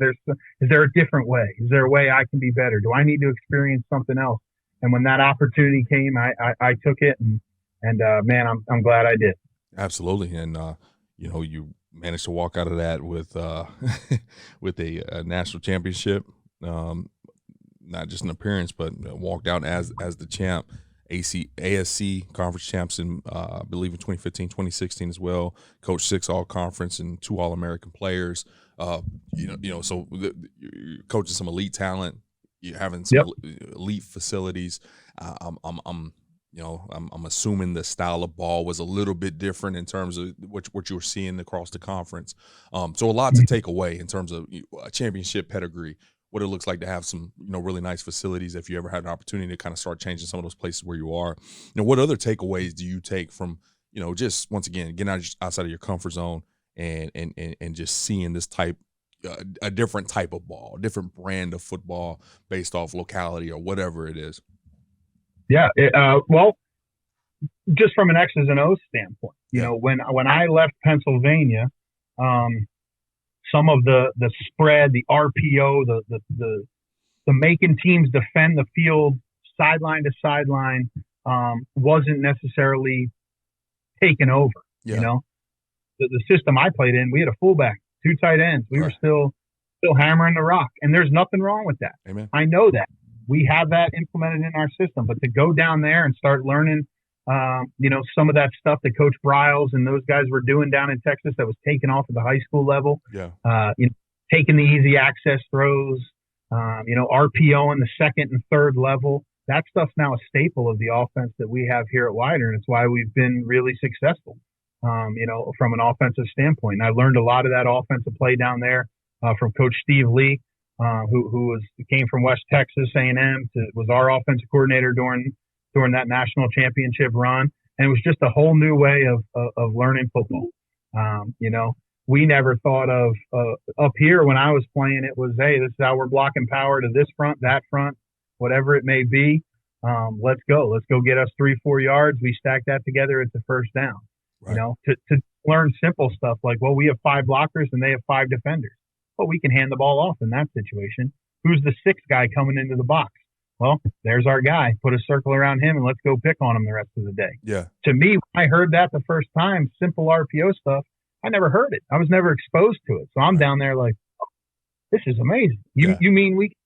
there a different way? Is there a way I can be better? Do I need to experience something else? And when that opportunity came, I took it, and man, I'm glad I did. Absolutely. And, you know, you managed to walk out of that with with a national championship, not just an appearance, but walked out as the champ. ASC conference champs in, I believe in 2015, 2016 as well. Coached 6 all-conference and 2 all-American players. You know, so you're coaching some elite talent. You're having some elite facilities. I'm assuming the style of ball was a little bit different in terms of what you were seeing across the conference. So a lot to take away in terms of a championship pedigree, what it looks like to have some, you know, really nice facilities if you ever had an opportunity to kind of start changing some of those places where you are. You know, what other takeaways do you take from, you know, just once again, getting outside of your comfort zone and just seeing this type, a different type of ball, a different brand of football based off locality or whatever it is? Yeah. Well, just from an X's and O's standpoint, you know, when I left Pennsylvania, some of the spread, the RPO, the making teams defend the field sideline to sideline wasn't necessarily taken over. Yeah. You know, the system I played in, we had a fullback, 2 tight ends. We were still hammering the rock, and there's nothing wrong with that. Amen. I know that. We have that implemented in our system, but to go down there and start learning, you know, some of that stuff that Coach Briles and those guys were doing down in Texas that was taken off at the high school level. Yeah. You know, taking the easy access throws, you know, RPO in the second and third level. That stuff's now a staple of the offense that we have here at Widener, and it's why we've been really successful, you know, from an offensive standpoint. And I learned a lot of that offensive play down there from Coach Steve Lee. who came from West Texas A&M, was our offensive coordinator during that national championship run. And it was just a whole new way of learning football. We never thought of up here when I was playing, it was, hey, this is how we're blocking power to this front, that front, whatever it may be. Let's go get us 3-4 yards. We stack that together. It's a first down. Right. To learn simple stuff like, well, we have 5 blockers and they have 5 defenders. Well, we can hand the ball off in that situation. Who's the 6th guy coming into the box? Well, there's our guy. Put a circle around him and let's go pick on him the rest of the day. Yeah. To me, when I heard that the first time, simple RPO stuff, I never heard it. I was never exposed to it. So I'm down there like, oh, this is amazing. You mean we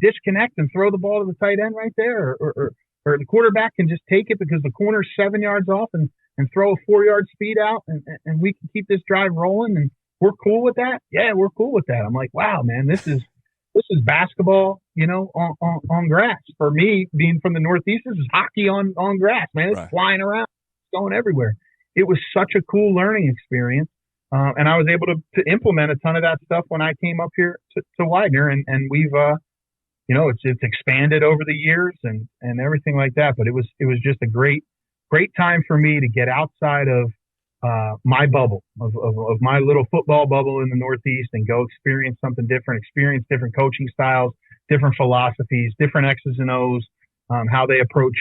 disconnect and throw the ball to the tight end right there? Or the quarterback can just take it because the corner's 7 yards off and throw a 4-yard speed out and we can keep this drive rolling and we're cool with that? Yeah, we're cool with that. I'm like, wow, man, this is basketball, on grass. For me, being from the Northeast, this is hockey on grass, man. It's flying around, it's going everywhere. It was such a cool learning experience. And I was able to implement a ton of that stuff when I came up here to Widener. And we've, it's expanded over the years and everything like that. But it was just a great time for me to get outside of my bubble, of my little football bubble in the Northeast and go experience something different, experience different coaching styles, different philosophies, different X's and O's, how they approach,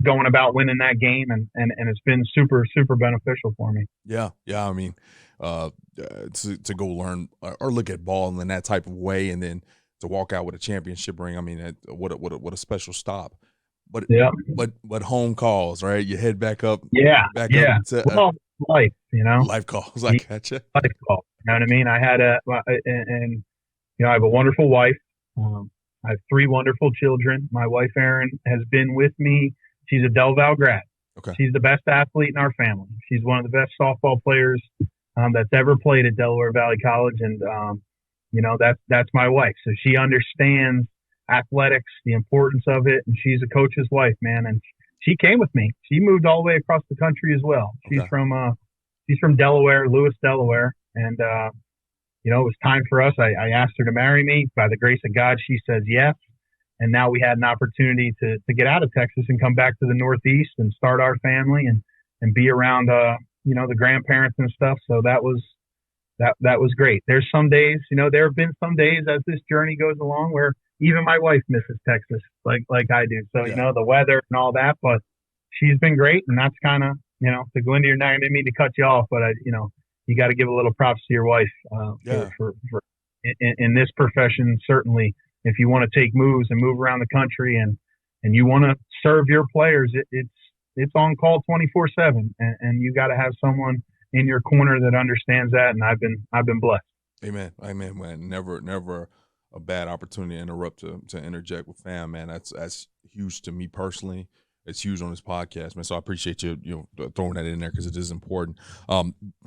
going about winning that game. And it's been super, super beneficial for me. Yeah. I mean, to go learn or look at ball in that type of way and then to walk out with a championship ring. I mean, what a special stop. But but home calls, right? You head back up. Up to life, life calls. I gotcha. Life calls. You know what I mean? I had I have a wonderful wife. I have 3 wonderful children. My wife Erin has been with me. She's a Del Val grad. Okay. She's the best athlete in our family. She's one of the best softball players that's ever played at Delaware Valley College, and that's my wife. So she understands athletics, the importance of it, and she's a coach's wife, man. And she came with me. She moved all the way across the country as well. She's from Delaware, Lewis, Delaware, and it was time for us. I asked her to marry me. By the grace of God, she says yes. And now we had an opportunity to get out of Texas and come back to the Northeast and start our family and be around the grandparents and stuff. So that was great. There's some days, there have been some days as this journey goes along where even my wife misses Texas like I do. So, the weather and all that, but she's been great. And that's kind of, to go into your night, I didn't mean to cut you off, but you got to give a little props to your wife for in this profession. Certainly, if you want to take moves and move around the country and you want to serve your players, it's on call 24/7 and you got to have someone in your corner that understands that. And I've been blessed. Amen. Man. Never a bad opportunity to interrupt to interject with fam, man. That's huge to me personally. It's huge on this podcast, man. So I appreciate you throwing that in there because it is important.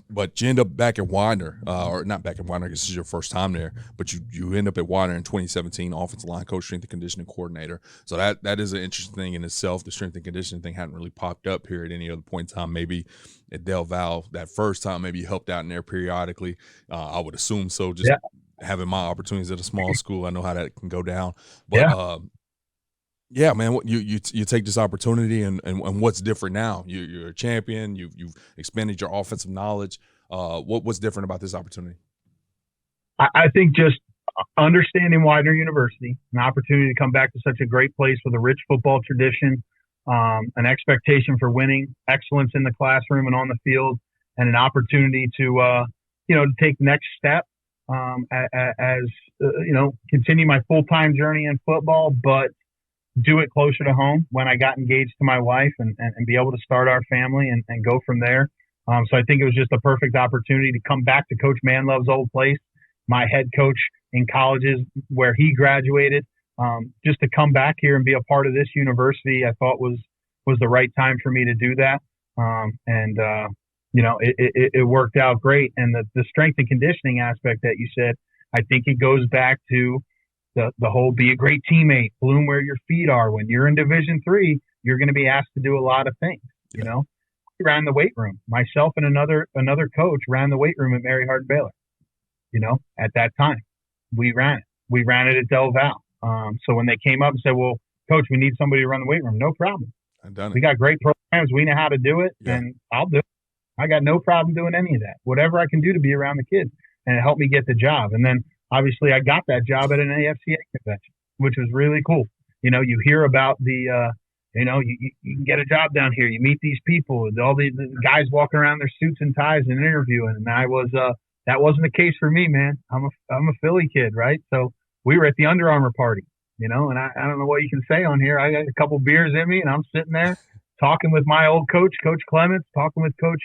But you end up back at Widener, or not back at Widener because this is your first time there, but you end up at Widener in 2017, offensive line coach, strength and conditioning coordinator. So that is an interesting thing in itself. The strength and conditioning thing hadn't really popped up here at any other point in time. Maybe at Del Val that first time, maybe you helped out in there periodically. I would assume so. Just having my opportunities at a small school, I know how that can go down. But yeah, man, you take this opportunity and what's different now? You're a champion. You've expanded your offensive knowledge. What's different about this opportunity? I think just understanding Widener University, an opportunity to come back to such a great place with a rich football tradition, an expectation for winning, excellence in the classroom and on the field, and an opportunity to take next step as continue my full-time journey in football, but do it closer to home when I got engaged to my wife and be able to start our family and go from there. So I think it was just a perfect opportunity to come back to Coach Manlove's old place, my head coach in colleges where he graduated, just to come back here and be a part of this university. I thought was the right time for me to do that. It worked out great. And the strength and conditioning aspect that you said, I think it goes back to the whole be a great teammate, bloom where your feet are. When you're in Division III, you're going to be asked to do a lot of things. We ran the weight room. Myself and another coach ran the weight room at Mary Hardin Baylor, at that time. we ran it. We ran it at Del Val. So when they came up and said, well, Coach, we need somebody to run the weight room, no problem. I've done it. We got great programs. We know how to do it, Yeah. and I'll do it. I got no problem doing any of that. Whatever I can do to be around the kids, and it helped me get the job. And then obviously I got that job at an AFCA convention, which was really cool. You know, you hear about the, you can get a job down here. You meet these people, all the guys walking around their suits and ties and interviewing. And that wasn't the case for me, man. I'm a Philly kid, right? So we were at the Under Armour party, you know, and I don't know what you can say on here. I got a couple beers in me, and I'm sitting there talking with my old coach, Coach Clements, talking with Coach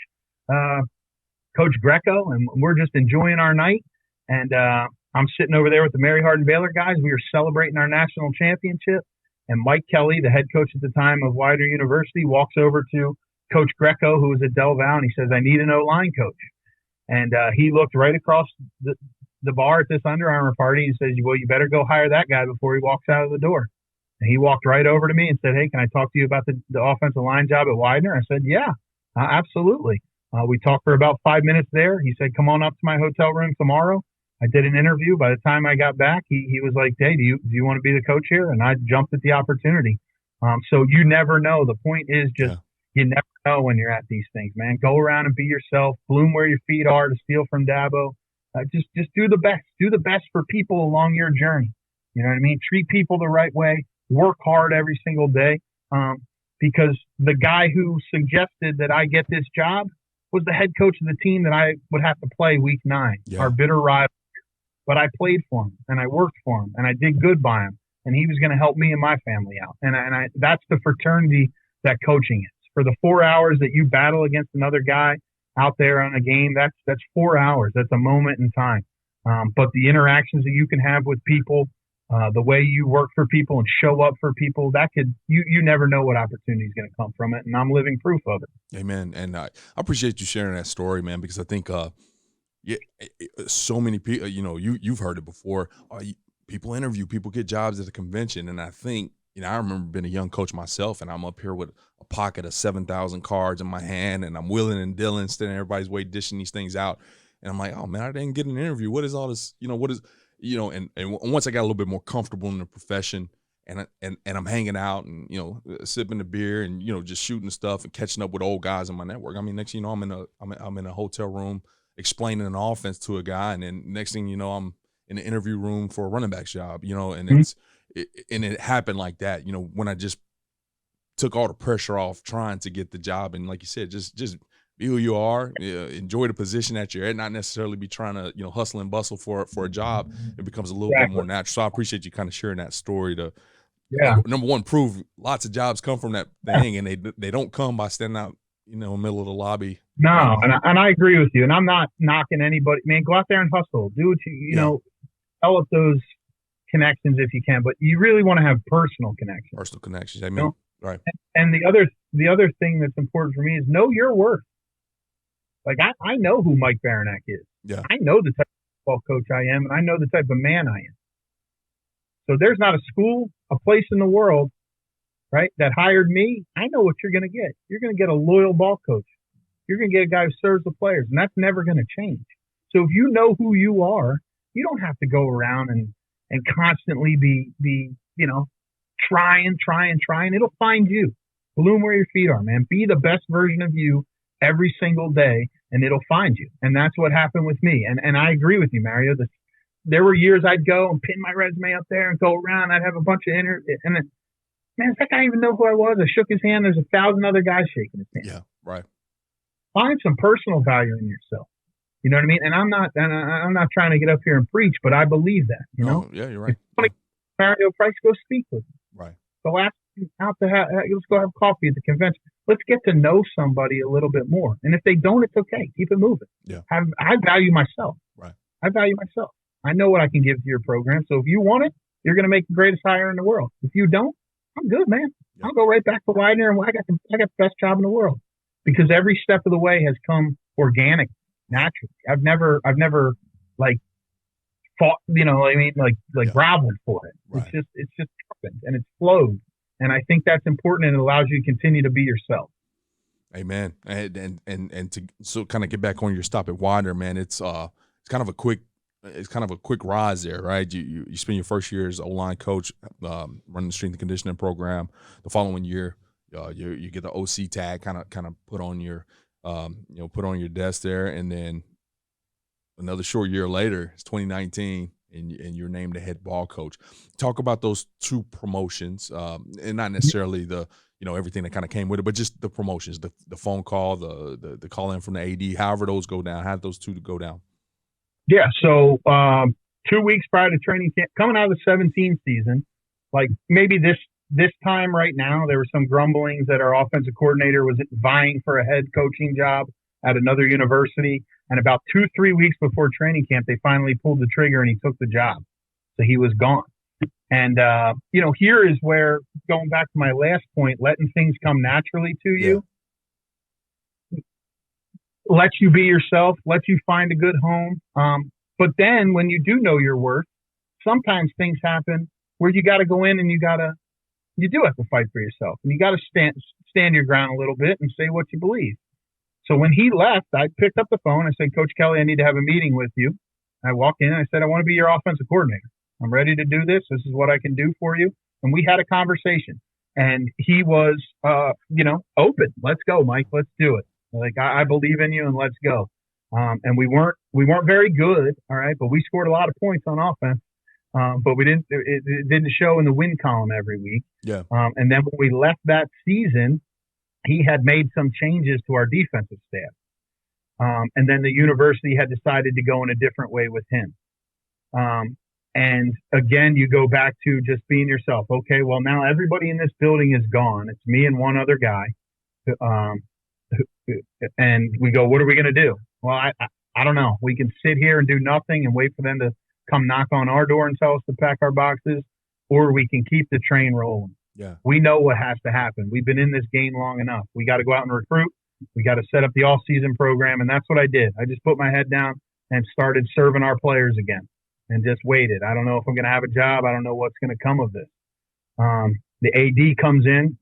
Greco, and we're just enjoying our night. And I'm sitting over there with the Mary Hardin Baylor guys. We were celebrating our national championship, and Mike Kelly, the head coach at the time of Widener University, walks over to Coach Greco, who was at Del Val, and he says, "I need an O-line coach." And he looked right across the bar at this Under Armour party and says, "Well, you better go hire that guy before he walks out of the door." And he walked right over to me and said, "Hey, can I talk to you about the offensive line job at Widener?" I said, "Yeah, absolutely." We talked for about 5 minutes there. He said, "Come on up to my hotel room tomorrow." I did an interview. By the time I got back, he was like, "Hey, do you want to be the coach here?" And I jumped at the opportunity. So you never know. The point is just you never know when you're at these things, man. Go around and be yourself. Bloom where your feet are, to steal from Dabo. Just do the best. Do the best for people along your journey. You know what I mean? Treat people the right way. Work hard every single day. Because the guy who suggested that I get this job was the head coach of the team that I would have to play week 9, our bitter rival. But I played for him, and I worked for him, and I did good by him, and he was going to help me and my family out. And I that's the fraternity that coaching is. For the 4 hours that you battle against another guy out there on a game, that's 4 hours. That's a moment in time. But the interactions that you can have with people, the way you work for people and show up for people, you never know what opportunity is going to come from it. And I'm living proof of it. Amen. And I appreciate you sharing that story, man, because I think, so many people, you know, you've heard it before. People interview, people get jobs at a convention. And I think, you know, I remember being a young coach myself, and I'm up here with a pocket of 7,000 cards in my hand, and I'm willing and dealing, standing everybody's way, dishing these things out. And I'm like, oh man, I didn't get an interview. What is all this? You know, what is, you know, and once I got a little bit more comfortable in the profession, and I'm hanging out and, you know, sipping the beer and, you know, just shooting stuff and catching up with old guys in my network. I mean, next thing you know, I'm in a hotel room explaining an offense to a guy, and then next thing you know, I'm in the interview room for a running back job, you know, and it happened like that, you know, when I just took all the pressure off trying to get the job. And like you said, just be who you are, enjoy the position that you're at, not necessarily be trying to, you know, hustle and bustle for a job. It becomes a little bit more natural. So I appreciate you kind of sharing that story to, number one, prove lots of jobs come from that thing, and they don't come by standing out, you know, in the middle of the lobby. No, and I agree with you. And I'm not knocking anybody. Man, go out there and hustle. Do what you know, develop those connections if you can. But you really want to have personal connections. Personal connections. I mean, you know? Right. And the other thing that's important for me is know your worth. Like I know who Mike Barainyak is. Yeah. I know the type of football coach I am, and I know the type of man I am. So there's not a school, a place in the world, right, that hired me. I know what you're going to get. You're going to get a loyal ball coach. You're going to get a guy who serves the players, and that's never going to change. So if you know who you are, you don't have to go around and constantly be you know, trying. It'll find you. Bloom where your feet are, man. Be the best version of you every single day, and it'll find you. And that's what happened with me. And I agree with you, Mario. There were years I'd go and pin my resume up there and go around. I'd have a bunch of interviews. And then, man, does that guy even know who I was? I shook his hand. There's 1,000 other guys shaking his hand. Yeah, right. Find some personal value in yourself. You know what I mean? And I'm not trying to get up here and preach, but I believe that, you know? Yeah, you're right. Mario Price, go speak with him. Right. Go ask him out to let's go have coffee at the convention. Let's get to know somebody a little bit more. And if they don't, it's okay. Keep it moving. Yeah. I value myself. Right. I value myself. I know what I can give to your program. So if you want it, you're going to make the greatest hire in the world. If you don't, I'm good, man. Yeah. I'll go right back to Widener, and I got the best job in the world, because every step of the way has come organic, naturally. I've never like fought, you know what I mean, like groveling for it. Right. It's just happened, and it's flowed. And I think that's important, and it allows you to continue to be yourself. Amen. And to so kind of get back on your stop at Widener, man, it's kind of a quick it's kind of a quick rise there, right? You spend your first year as O-line coach, running the strength and conditioning program. The following year, you get the OC tag kind of put on your put on your desk there, and then another short year later, it's 2019, and you're named the head ball coach. Talk about those two promotions, and not necessarily the everything that kind of came with it, but just the promotions, the phone call, the call in from the AD, however those go down. How did those two go down? Yeah, so 2 weeks prior to training camp, coming out of the 17 season, like maybe this time right now, there were some grumblings that our offensive coordinator was vying for a head coaching job at another university. And about 2-3 weeks before training camp, they finally pulled the trigger and he took the job. So he was gone. And, here is where, going back to my last point, letting things come naturally to you, lets you be yourself, lets you find a good home. But then when you do know your worth, sometimes things happen where you got to go in and you do have to fight for yourself. And you got to stand your ground a little bit and say what you believe. So when he left, I picked up the phone. I said, Coach Kelly, I need to have a meeting with you. I walked in and I said, I want to be your offensive coordinator. I'm ready to do this. This is what I can do for you. And we had a conversation. And he was, open. Let's go, Mike. Let's do it. Like, I believe in you and let's go. And we weren't very good, all right, but we scored a lot of points on offense. But it didn't show in the win column every week. Yeah. And then when we left that season, he had made some changes to our defensive staff. And then the university had decided to go in a different way with him. And again, you go back to just being yourself. Okay, well, now everybody in this building is gone. It's me and one other guy. And we go, what are we going to do? Well, I don't know. We can sit here and do nothing and wait for them to come knock on our door and tell us to pack our boxes, or we can keep the train rolling. Yeah. We know what has to happen. We've been in this game long enough. We got to go out and recruit. We got to set up the all-season program, and that's what I did. I just put my head down and started serving our players again and just waited. I don't know if I'm going to have a job. I don't know what's going to come of this. The AD comes in,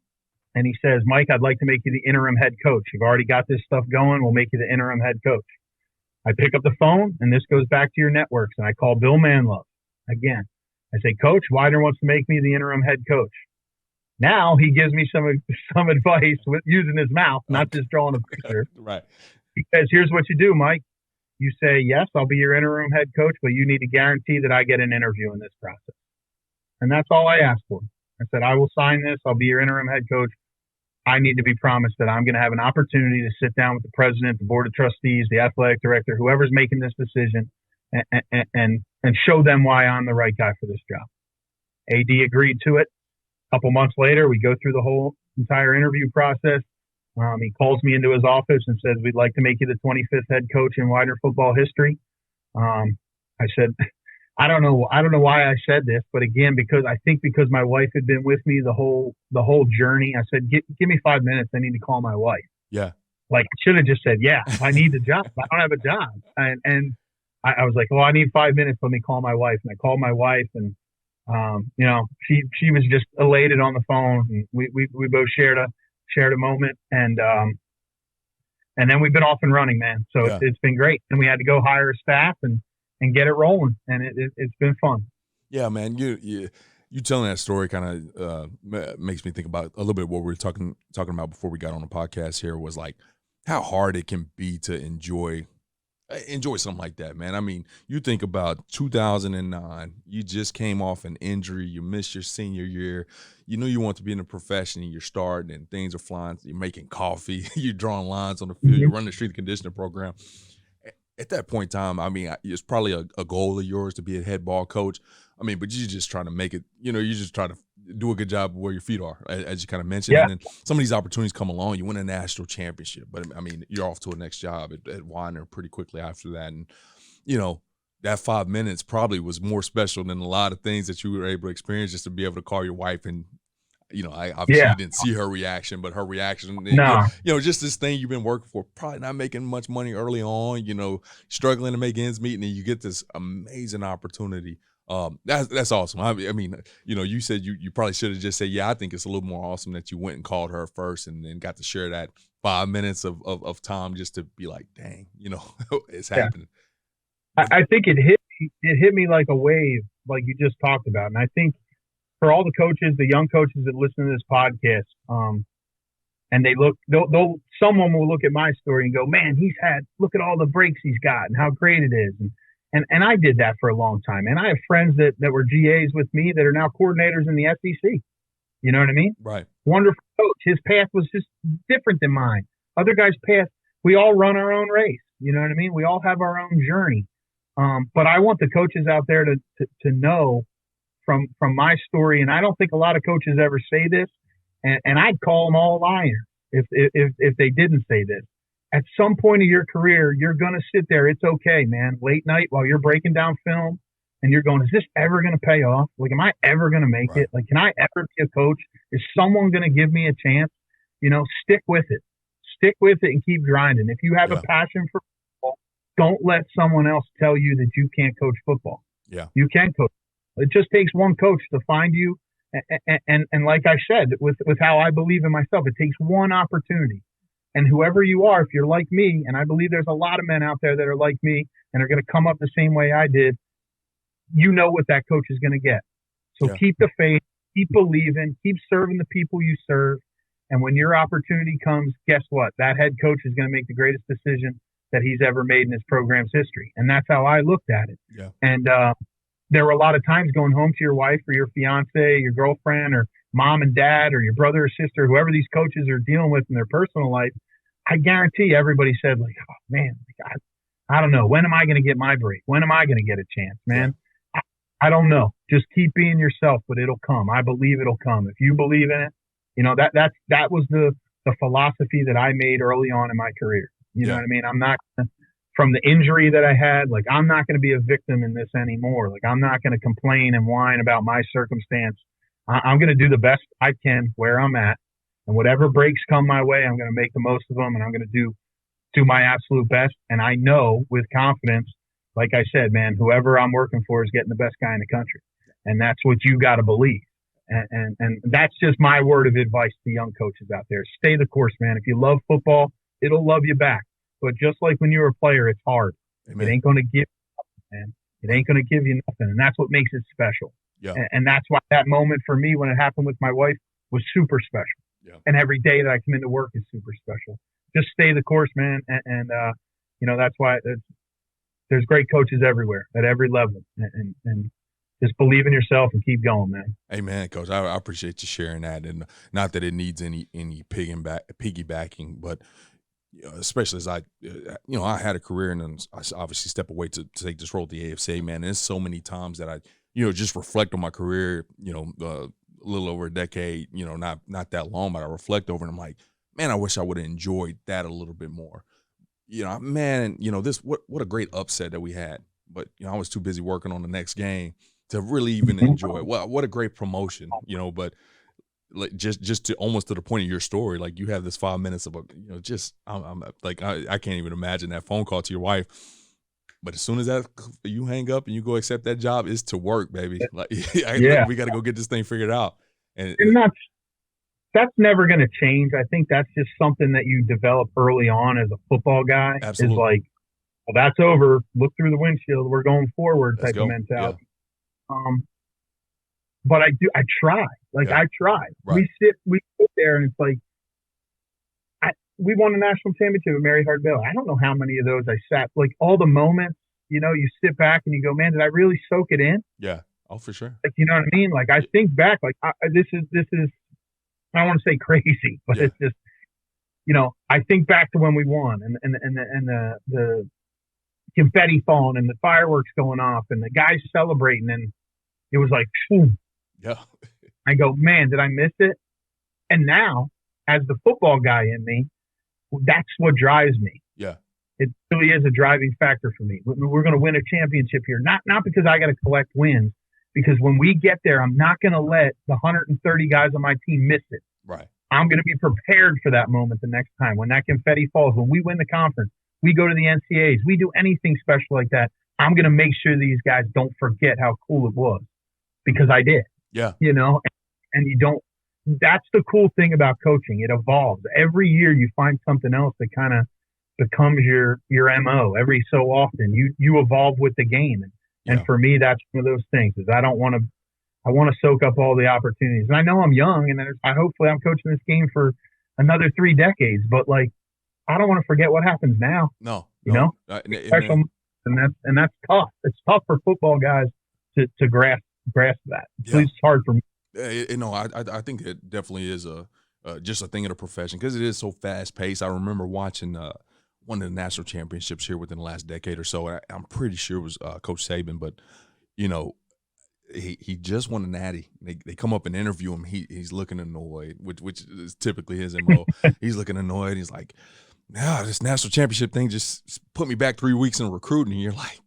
and he says, Mike, I'd like to make you the interim head coach. You've already got this stuff going. We'll make you the interim head coach. I pick up the phone, and this goes back to your networks, and I call Bill Manlove again. I say, Coach, Widener wants to make me the interim head coach. Now he gives me some advice with using his mouth, not just drawing a picture. Right. He says, here's what you do, Mike. You say, yes, I'll be your interim head coach, but you need to guarantee that I get an interview in this process. And that's all I asked for. I said, I will sign this. I'll be your interim head coach. I need to be promised that I'm going to have an opportunity to sit down with the president, the board of trustees, the athletic director, whoever's making this decision, and show them why I'm the right guy for this job. AD agreed to it. A couple months later, we go through the whole entire interview process. He calls me into his office and says, we'd like to make you the 25th head coach in Widener football history. I said, I don't know why I said this, but again, because my wife had been with me the whole journey, I said, give me 5 minutes. I need to call my wife. Yeah. Like, I should have just said, yeah, I need the job. I don't have a job. And I was like, well, I need 5 minutes. Let me call my wife. And I called my wife, and she was just elated on the phone. And we both shared a moment, and then we've been off and running, man. So it's been great. And we had to go hire a staff and get it rolling, and it's been fun. Yeah, man. You telling that story kind of makes me think about a little bit what we were talking about before we got on the podcast here, was like how hard it can be to enjoy something like that, man. I mean, you think about 2009, you just came off an injury, you missed your senior year, you knew you want to be in the profession, and you're starting and things are flying, you're making coffee, you're drawing lines on the field, you're running the strength conditioning program. At that point in time, I mean, it's probably a goal of yours to be a head ball coach. I mean, but you're just trying to make it, you just try to do a good job where your feet are, as you kind of mentioned. Yeah. And then some of these opportunities come along. You win a national championship, but I mean, you're off to a next job at Widener pretty quickly after that. And, that 5 minutes probably was more special than a lot of things that you were able to experience, just to be able to call your wife and, I obviously didn't see her reaction, but her reaction, just this thing you've been working for, probably not making much money early on, struggling to make ends meet, and then you get this amazing opportunity. That's awesome. I mean, you said you probably should have just said, yeah, I think it's a little more awesome that you went and called her first and then got to share that 5 minutes of time just to be like, dang, it's happening. I think it hit it hit me like a wave, like you just talked about. And I think for all the coaches, the young coaches that listen to this podcast, and someone will look at my story and go, man, look at all the breaks he's got and how great it is. And I did that for a long time. And I have friends that were GAs with me that are now coordinators in the SEC. You know what I mean? Right. Wonderful coach. His path was just different than mine. Other guys' path, we all run our own race. You know what I mean? We all have our own journey. But I want the coaches out there to know from my story, and I don't think a lot of coaches ever say this, and I'd call them all liars if they didn't say this. At some point of your career, you're going to sit there. It's okay, man. Late night while you're breaking down film and you're going, is this ever going to pay off? Like, am I ever going to make it? Like, can I ever be a coach? Is someone going to give me a chance? You know, stick with it. Stick with it and keep grinding. If you have a passion for football, don't let someone else tell you that you can't coach football. Yeah. You can coach. It just takes one coach to find you. And like I said, with how I believe in myself, it takes one opportunity. And whoever you are, if you're like me, and I believe there's a lot of men out there that are like me and are going to come up the same way I did, you know what that coach is going to get. So keep the faith, keep believing, keep serving the people you serve. And when your opportunity comes, guess what? That head coach is going to make the greatest decision that he's ever made in his program's history. And that's how I looked at it. Yeah. And there were a lot of times going home to your wife or your fiance, your girlfriend, or mom and dad, or your brother or sister, whoever these coaches are dealing with in their personal life. I guarantee everybody said, like, oh, man, I don't know. When am I going to get my break? When am I going to get a chance, man? Yeah. I don't know. Just keep being yourself, but it'll come. I believe it'll come. If you believe in it, you know, that was the philosophy that I made early on in my career. You know what I mean? I'm not, from the injury that I had, like, I'm not going to be a victim in this anymore. Like, I'm not going to complain and whine about my circumstance. I'm going to do the best I can where I'm at. And whatever breaks come my way, I'm going to make the most of them, and I'm going to do my absolute best. And I know with confidence, like I said, man, whoever I'm working for is getting the best guy in the country. And that's what you got to believe. And that's just my word of advice to young coaches out there. Stay the course, man. If you love football, it'll love you back. But just like when you were a player, it's hard. Amen. It ain't going to give you nothing, man. It ain't going to give you nothing. And that's what makes it special. Yeah. And that's why that moment for me when it happened with my wife was super special. Yeah. And every day that I come into work is super special. Just stay the course, man. And you know, that's why there's great coaches everywhere at every level. And just believe in yourself and keep going, man. Hey, man, Coach, I appreciate you sharing that. And not that it needs any piggybacking, but especially as I had a career and then I obviously step away to take this role at the AFCA, man. And there's so many times that I, just reflect on my career, a little over a decade, not that long, but I reflect over and I'm like, man, I wish I would have enjoyed that a little bit more. What a great upset that we had. But, I was too busy working on the next game to really even enjoy it. Well, what a great promotion, but like just to almost to the point of your story, like you have this 5 minutes of, I'm like, I can't even imagine that phone call to your wife. But as soon as that you hang up and you go accept that job, it's to work, baby. Like, we got to go get this thing figured out. And that's never going to change. I think that's just something that you develop early on as a football guy. Absolutely. Is like, well, that's over. Look through the windshield. We're going forward type of mentality. Yeah. But I try. Like, I try. Right. We sit there and it's like, we won a national championship with Mary Hart Baylor. I don't know how many of those I sat, like all the moments, you sit back and you go, man, did I really soak it in? Yeah. Oh, for sure. Like, you know what I mean? Like, I think back, like this is, I don't want to say crazy, but it's just, I think back to when we won and the confetti falling and the fireworks going off and the guys celebrating, and it was like, boom. Yeah. I go, man, did I miss it? And now, as the football guy in me, that's what drives me. Yeah. It really is a driving factor for me. We're going to win a championship here, not because I got to collect wins, because when we get there, I'm not going to let the 130 guys on my team miss it. Right. I'm going to be prepared for that moment the next time when that confetti falls, when we win the conference, we go to the NCAAs, we do anything special like that. I'm going to make sure these guys don't forget how cool it was, because I did. Yeah. And you don't. That's the cool thing about coaching. It evolves. Every year you find something else that kind of becomes your MO. Every so often you evolve with the game. And Yeah. for me, that's one of those things is I want to soak up all the opportunities. And I know I'm young, and hopefully I'm coaching this game for another 3 decades, but like, I don't want to forget what happens now. No, You know, special, and that's tough. It's tough for football guys to grasp that. At least it's hard for me. I think it definitely is just a thing in the profession because it is so fast paced. I remember watching one of the national championships here within the last decade or so. I'm pretty sure it was Coach Saban, but you know, he just won a natty. They come up and interview him. He's looking annoyed, which is typically his MO. He's looking annoyed. He's like, this national championship thing just put me back 3 weeks in recruiting. And you're like,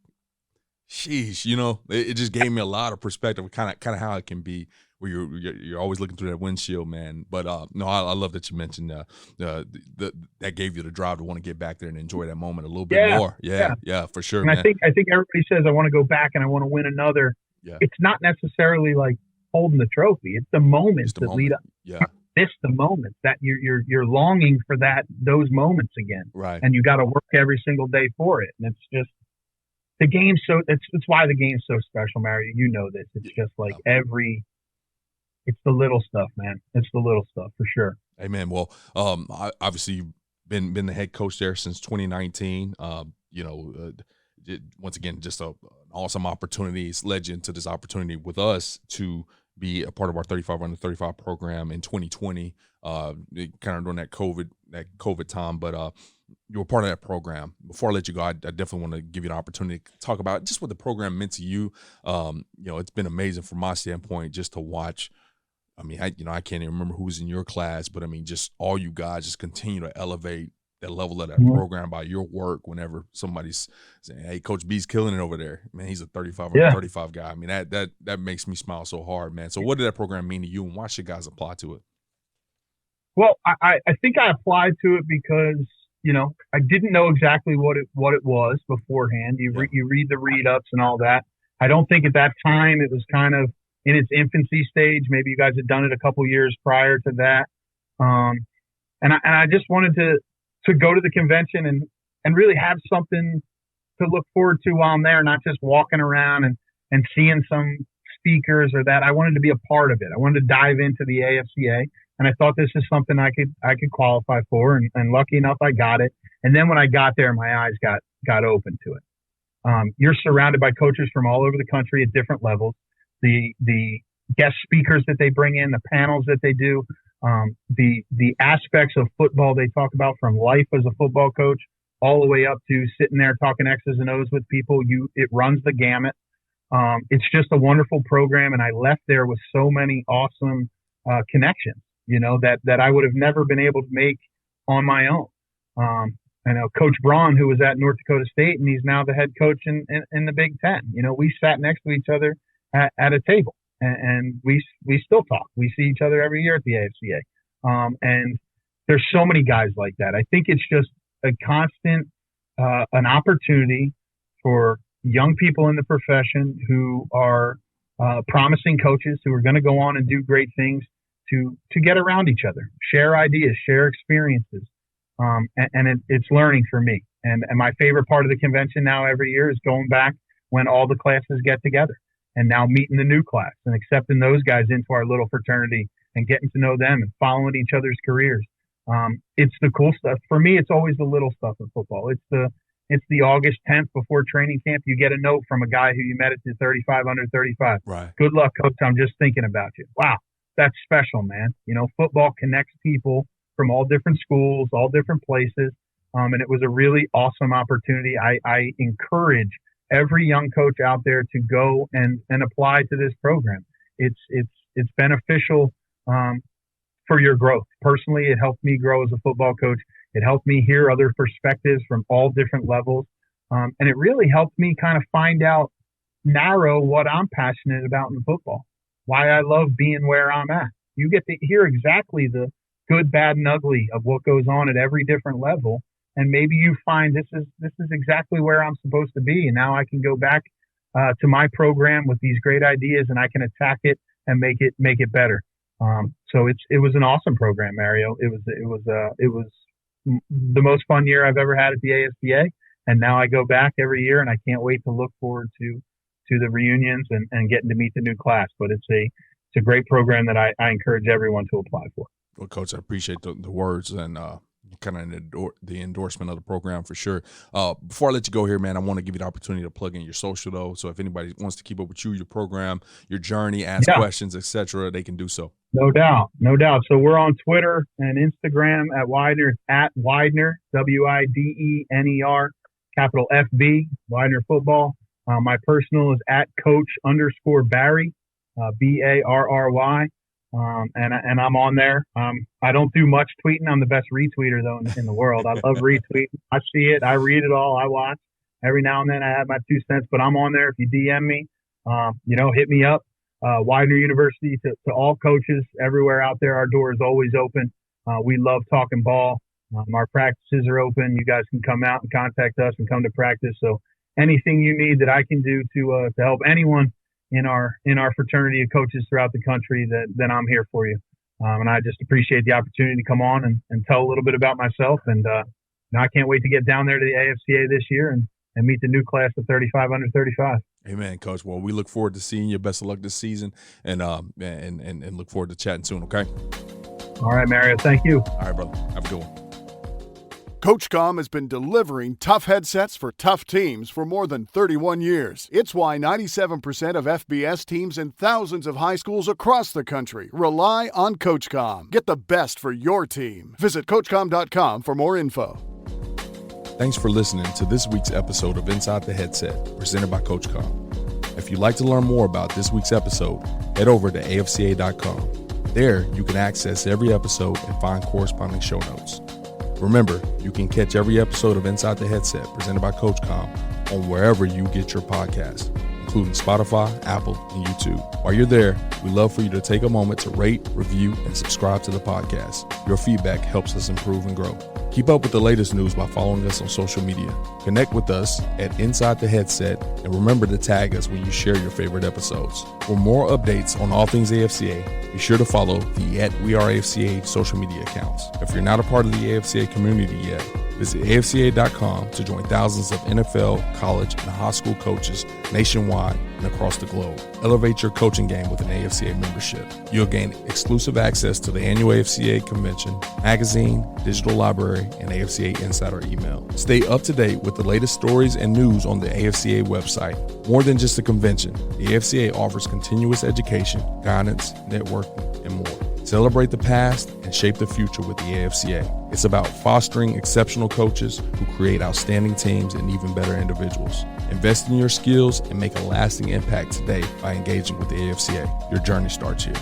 sheesh, you know, it just gave me a lot of perspective, kind of how it can be where you're always looking through that windshield, man. But no, I love that you mentioned that gave you the drive to want to get back there and enjoy that moment a little bit more. Yeah, for sure. And man. I think everybody says I want to go back and I want to win another. Yeah. It's not necessarily like holding the trophy. It's the moments that lead up. Yeah. It's the moments that you're longing for those moments again. Right. And you got to work every single day for it. And it's just the game. So it's why the game's so special, Mario. You know this. It's just like it's the little stuff, man. It's the little stuff for sure. Amen. Well, obviously you've been the head coach there since 2019. Once again, just an awesome opportunity. It's led you into this opportunity with us to be a part of our 35 under 35 program in 2020, kind of during that COVID time. But you were part of that program. Before I let you go, I definitely want to give you an opportunity to talk about just what the program meant to you. It's been amazing from my standpoint just to watch. I mean, I can't even remember who was in your class, but I mean, just all you guys just continue to elevate that level of that program by your work. Whenever somebody's saying, "Hey, Coach B's killing it over there," man, he's a 35 or 35 guy. I mean, that makes me smile so hard, man. So, what did that program mean to you, and why should guys apply to it? Well, I think I applied to it because I didn't know exactly what it was beforehand. You read the read ups and all that. I don't think at that time it was kind of in its infancy stage. Maybe you guys had done it a couple years prior to that. And I just wanted to go to the convention and really have something to look forward to while I'm there, not just walking around and seeing some speakers or that. I wanted to be a part of it. I wanted to dive into the AFCA, and I thought this is something I could qualify for, and lucky enough I got it. And then when I got there, my eyes got open to it. You're surrounded by coaches from all over the country at different levels. The guest speakers that they bring in, the panels that they do, the aspects of football they talk about, from life as a football coach all the way up to sitting there talking X's and O's with people. It runs the gamut. It's just a wonderful program, and I left there with so many awesome connections, that I would have never been able to make on my own. I know Coach Braun, who was at North Dakota State, and he's now the head coach in the Big Ten. We sat next to each other at a table. And we still talk. We see each other every year at the AFCA. And there's so many guys like that. I think it's just a constant, an opportunity for young people in the profession who are promising coaches who are going to go on and do great things to get around each other, share ideas, share experiences. And it's learning for me. And my favorite part of the convention now every year is going back when all the classes get together. And now meeting the new class and accepting those guys into our little fraternity and getting to know them and following each other's careers. It's the cool stuff. For me, it's always the little stuff in football. It's the August 10th before training camp. You get a note from a guy who you met at the 35 under 35. Right. Good luck, coach. I'm just thinking about you. Wow, that's special, man. Football connects people from all different schools, all different places. And it was a really awesome opportunity. I encourage every young coach out there to go and apply to this program. It's beneficial for your growth. Personally, it helped me grow as a football coach. It helped me hear other perspectives from all different levels. And it really helped me kind of narrow what I'm passionate about in football, why I love being where I'm at. You get to hear exactly the good, bad, and ugly of what goes on at every different level. And maybe you find this is exactly where I'm supposed to be. And now I can go back to my program with these great ideas, and I can attack it and make it better. So it was an awesome program, Mario. It was the most fun year I've ever had at the AFCA. And now I go back every year, and I can't wait to look forward to to the reunions and getting to meet the new class. But it's a great program that I encourage everyone to apply for. Well, Coach, I appreciate the words and kind of the endorsement of the program for sure. Before I let you go here, man, I want to give you the opportunity to plug in your social, though. So if anybody wants to keep up with you, your program, your journey, ask questions, etc., they can do so. No doubt. So we're on Twitter and Instagram at Widener, Widener, Widener, capital FB, Widener Football. My personal is at Coach_Barry, Barry. And I'm on there. I don't do much tweeting. I'm the best retweeter, though, in the world. I love retweeting. I see it. I read it all. I watch. Every now and then I have my 2 cents, but I'm on there. If you DM me, hit me up. Widener University to all coaches everywhere out there. Our door is always open. We love talking ball. Our practices are open. You guys can come out and contact us and come to practice. So anything you need that I can do to help anyone in our fraternity of coaches throughout the country, then I'm here for you. And I just appreciate the opportunity to come on and tell a little bit about myself. And I can't wait to get down there to the AFCA this year and meet the new class of 35 under 35. Amen, Coach. Well, we look forward to seeing you. Best of luck this season, and look forward to chatting soon, okay? All right, Mario. Thank you. All right, brother. Have a good one. CoachComm has been delivering tough headsets for tough teams for more than 31 years. It's why 97% of FBS teams and thousands of high schools across the country rely on CoachComm. Get the best for your team. Visit CoachComm.com for more info. Thanks for listening to this week's episode of Inside the Headset, presented by CoachComm. If you'd like to learn more about this week's episode, head over to AFCA.com. There, you can access every episode and find corresponding show notes. Remember, you can catch every episode of Inside the Headset presented by CoachComm on wherever you get your podcasts, including Spotify, Apple, and YouTube. While you're there, we'd love for you to take a moment to rate, review, and subscribe to the podcast. Your feedback helps us improve and grow. Keep up with the latest news by following us on social media. Connect with us at Inside the Headset, and remember to tag us when you share your favorite episodes. For more updates on all things AFCA, be sure to follow the @WeAreAFCA social media accounts. If you're not a part of the AFCA community yet, visit AFCA.com to join thousands of NFL, college, and high school coaches nationwide and across the globe. Elevate your coaching game with an AFCA membership. You'll gain exclusive access to the annual AFCA convention, magazine, digital library, and AFCA Insider email. Stay up to date with the latest stories and news on the AFCA website. More than just a convention, the AFCA offers continuous education, guidance, networking, and more. Celebrate the past and shape the future with the AFCA. It's about fostering exceptional coaches who create outstanding teams and even better individuals. Invest in your skills and make a lasting impact today by engaging with the AFCA. Your journey starts here.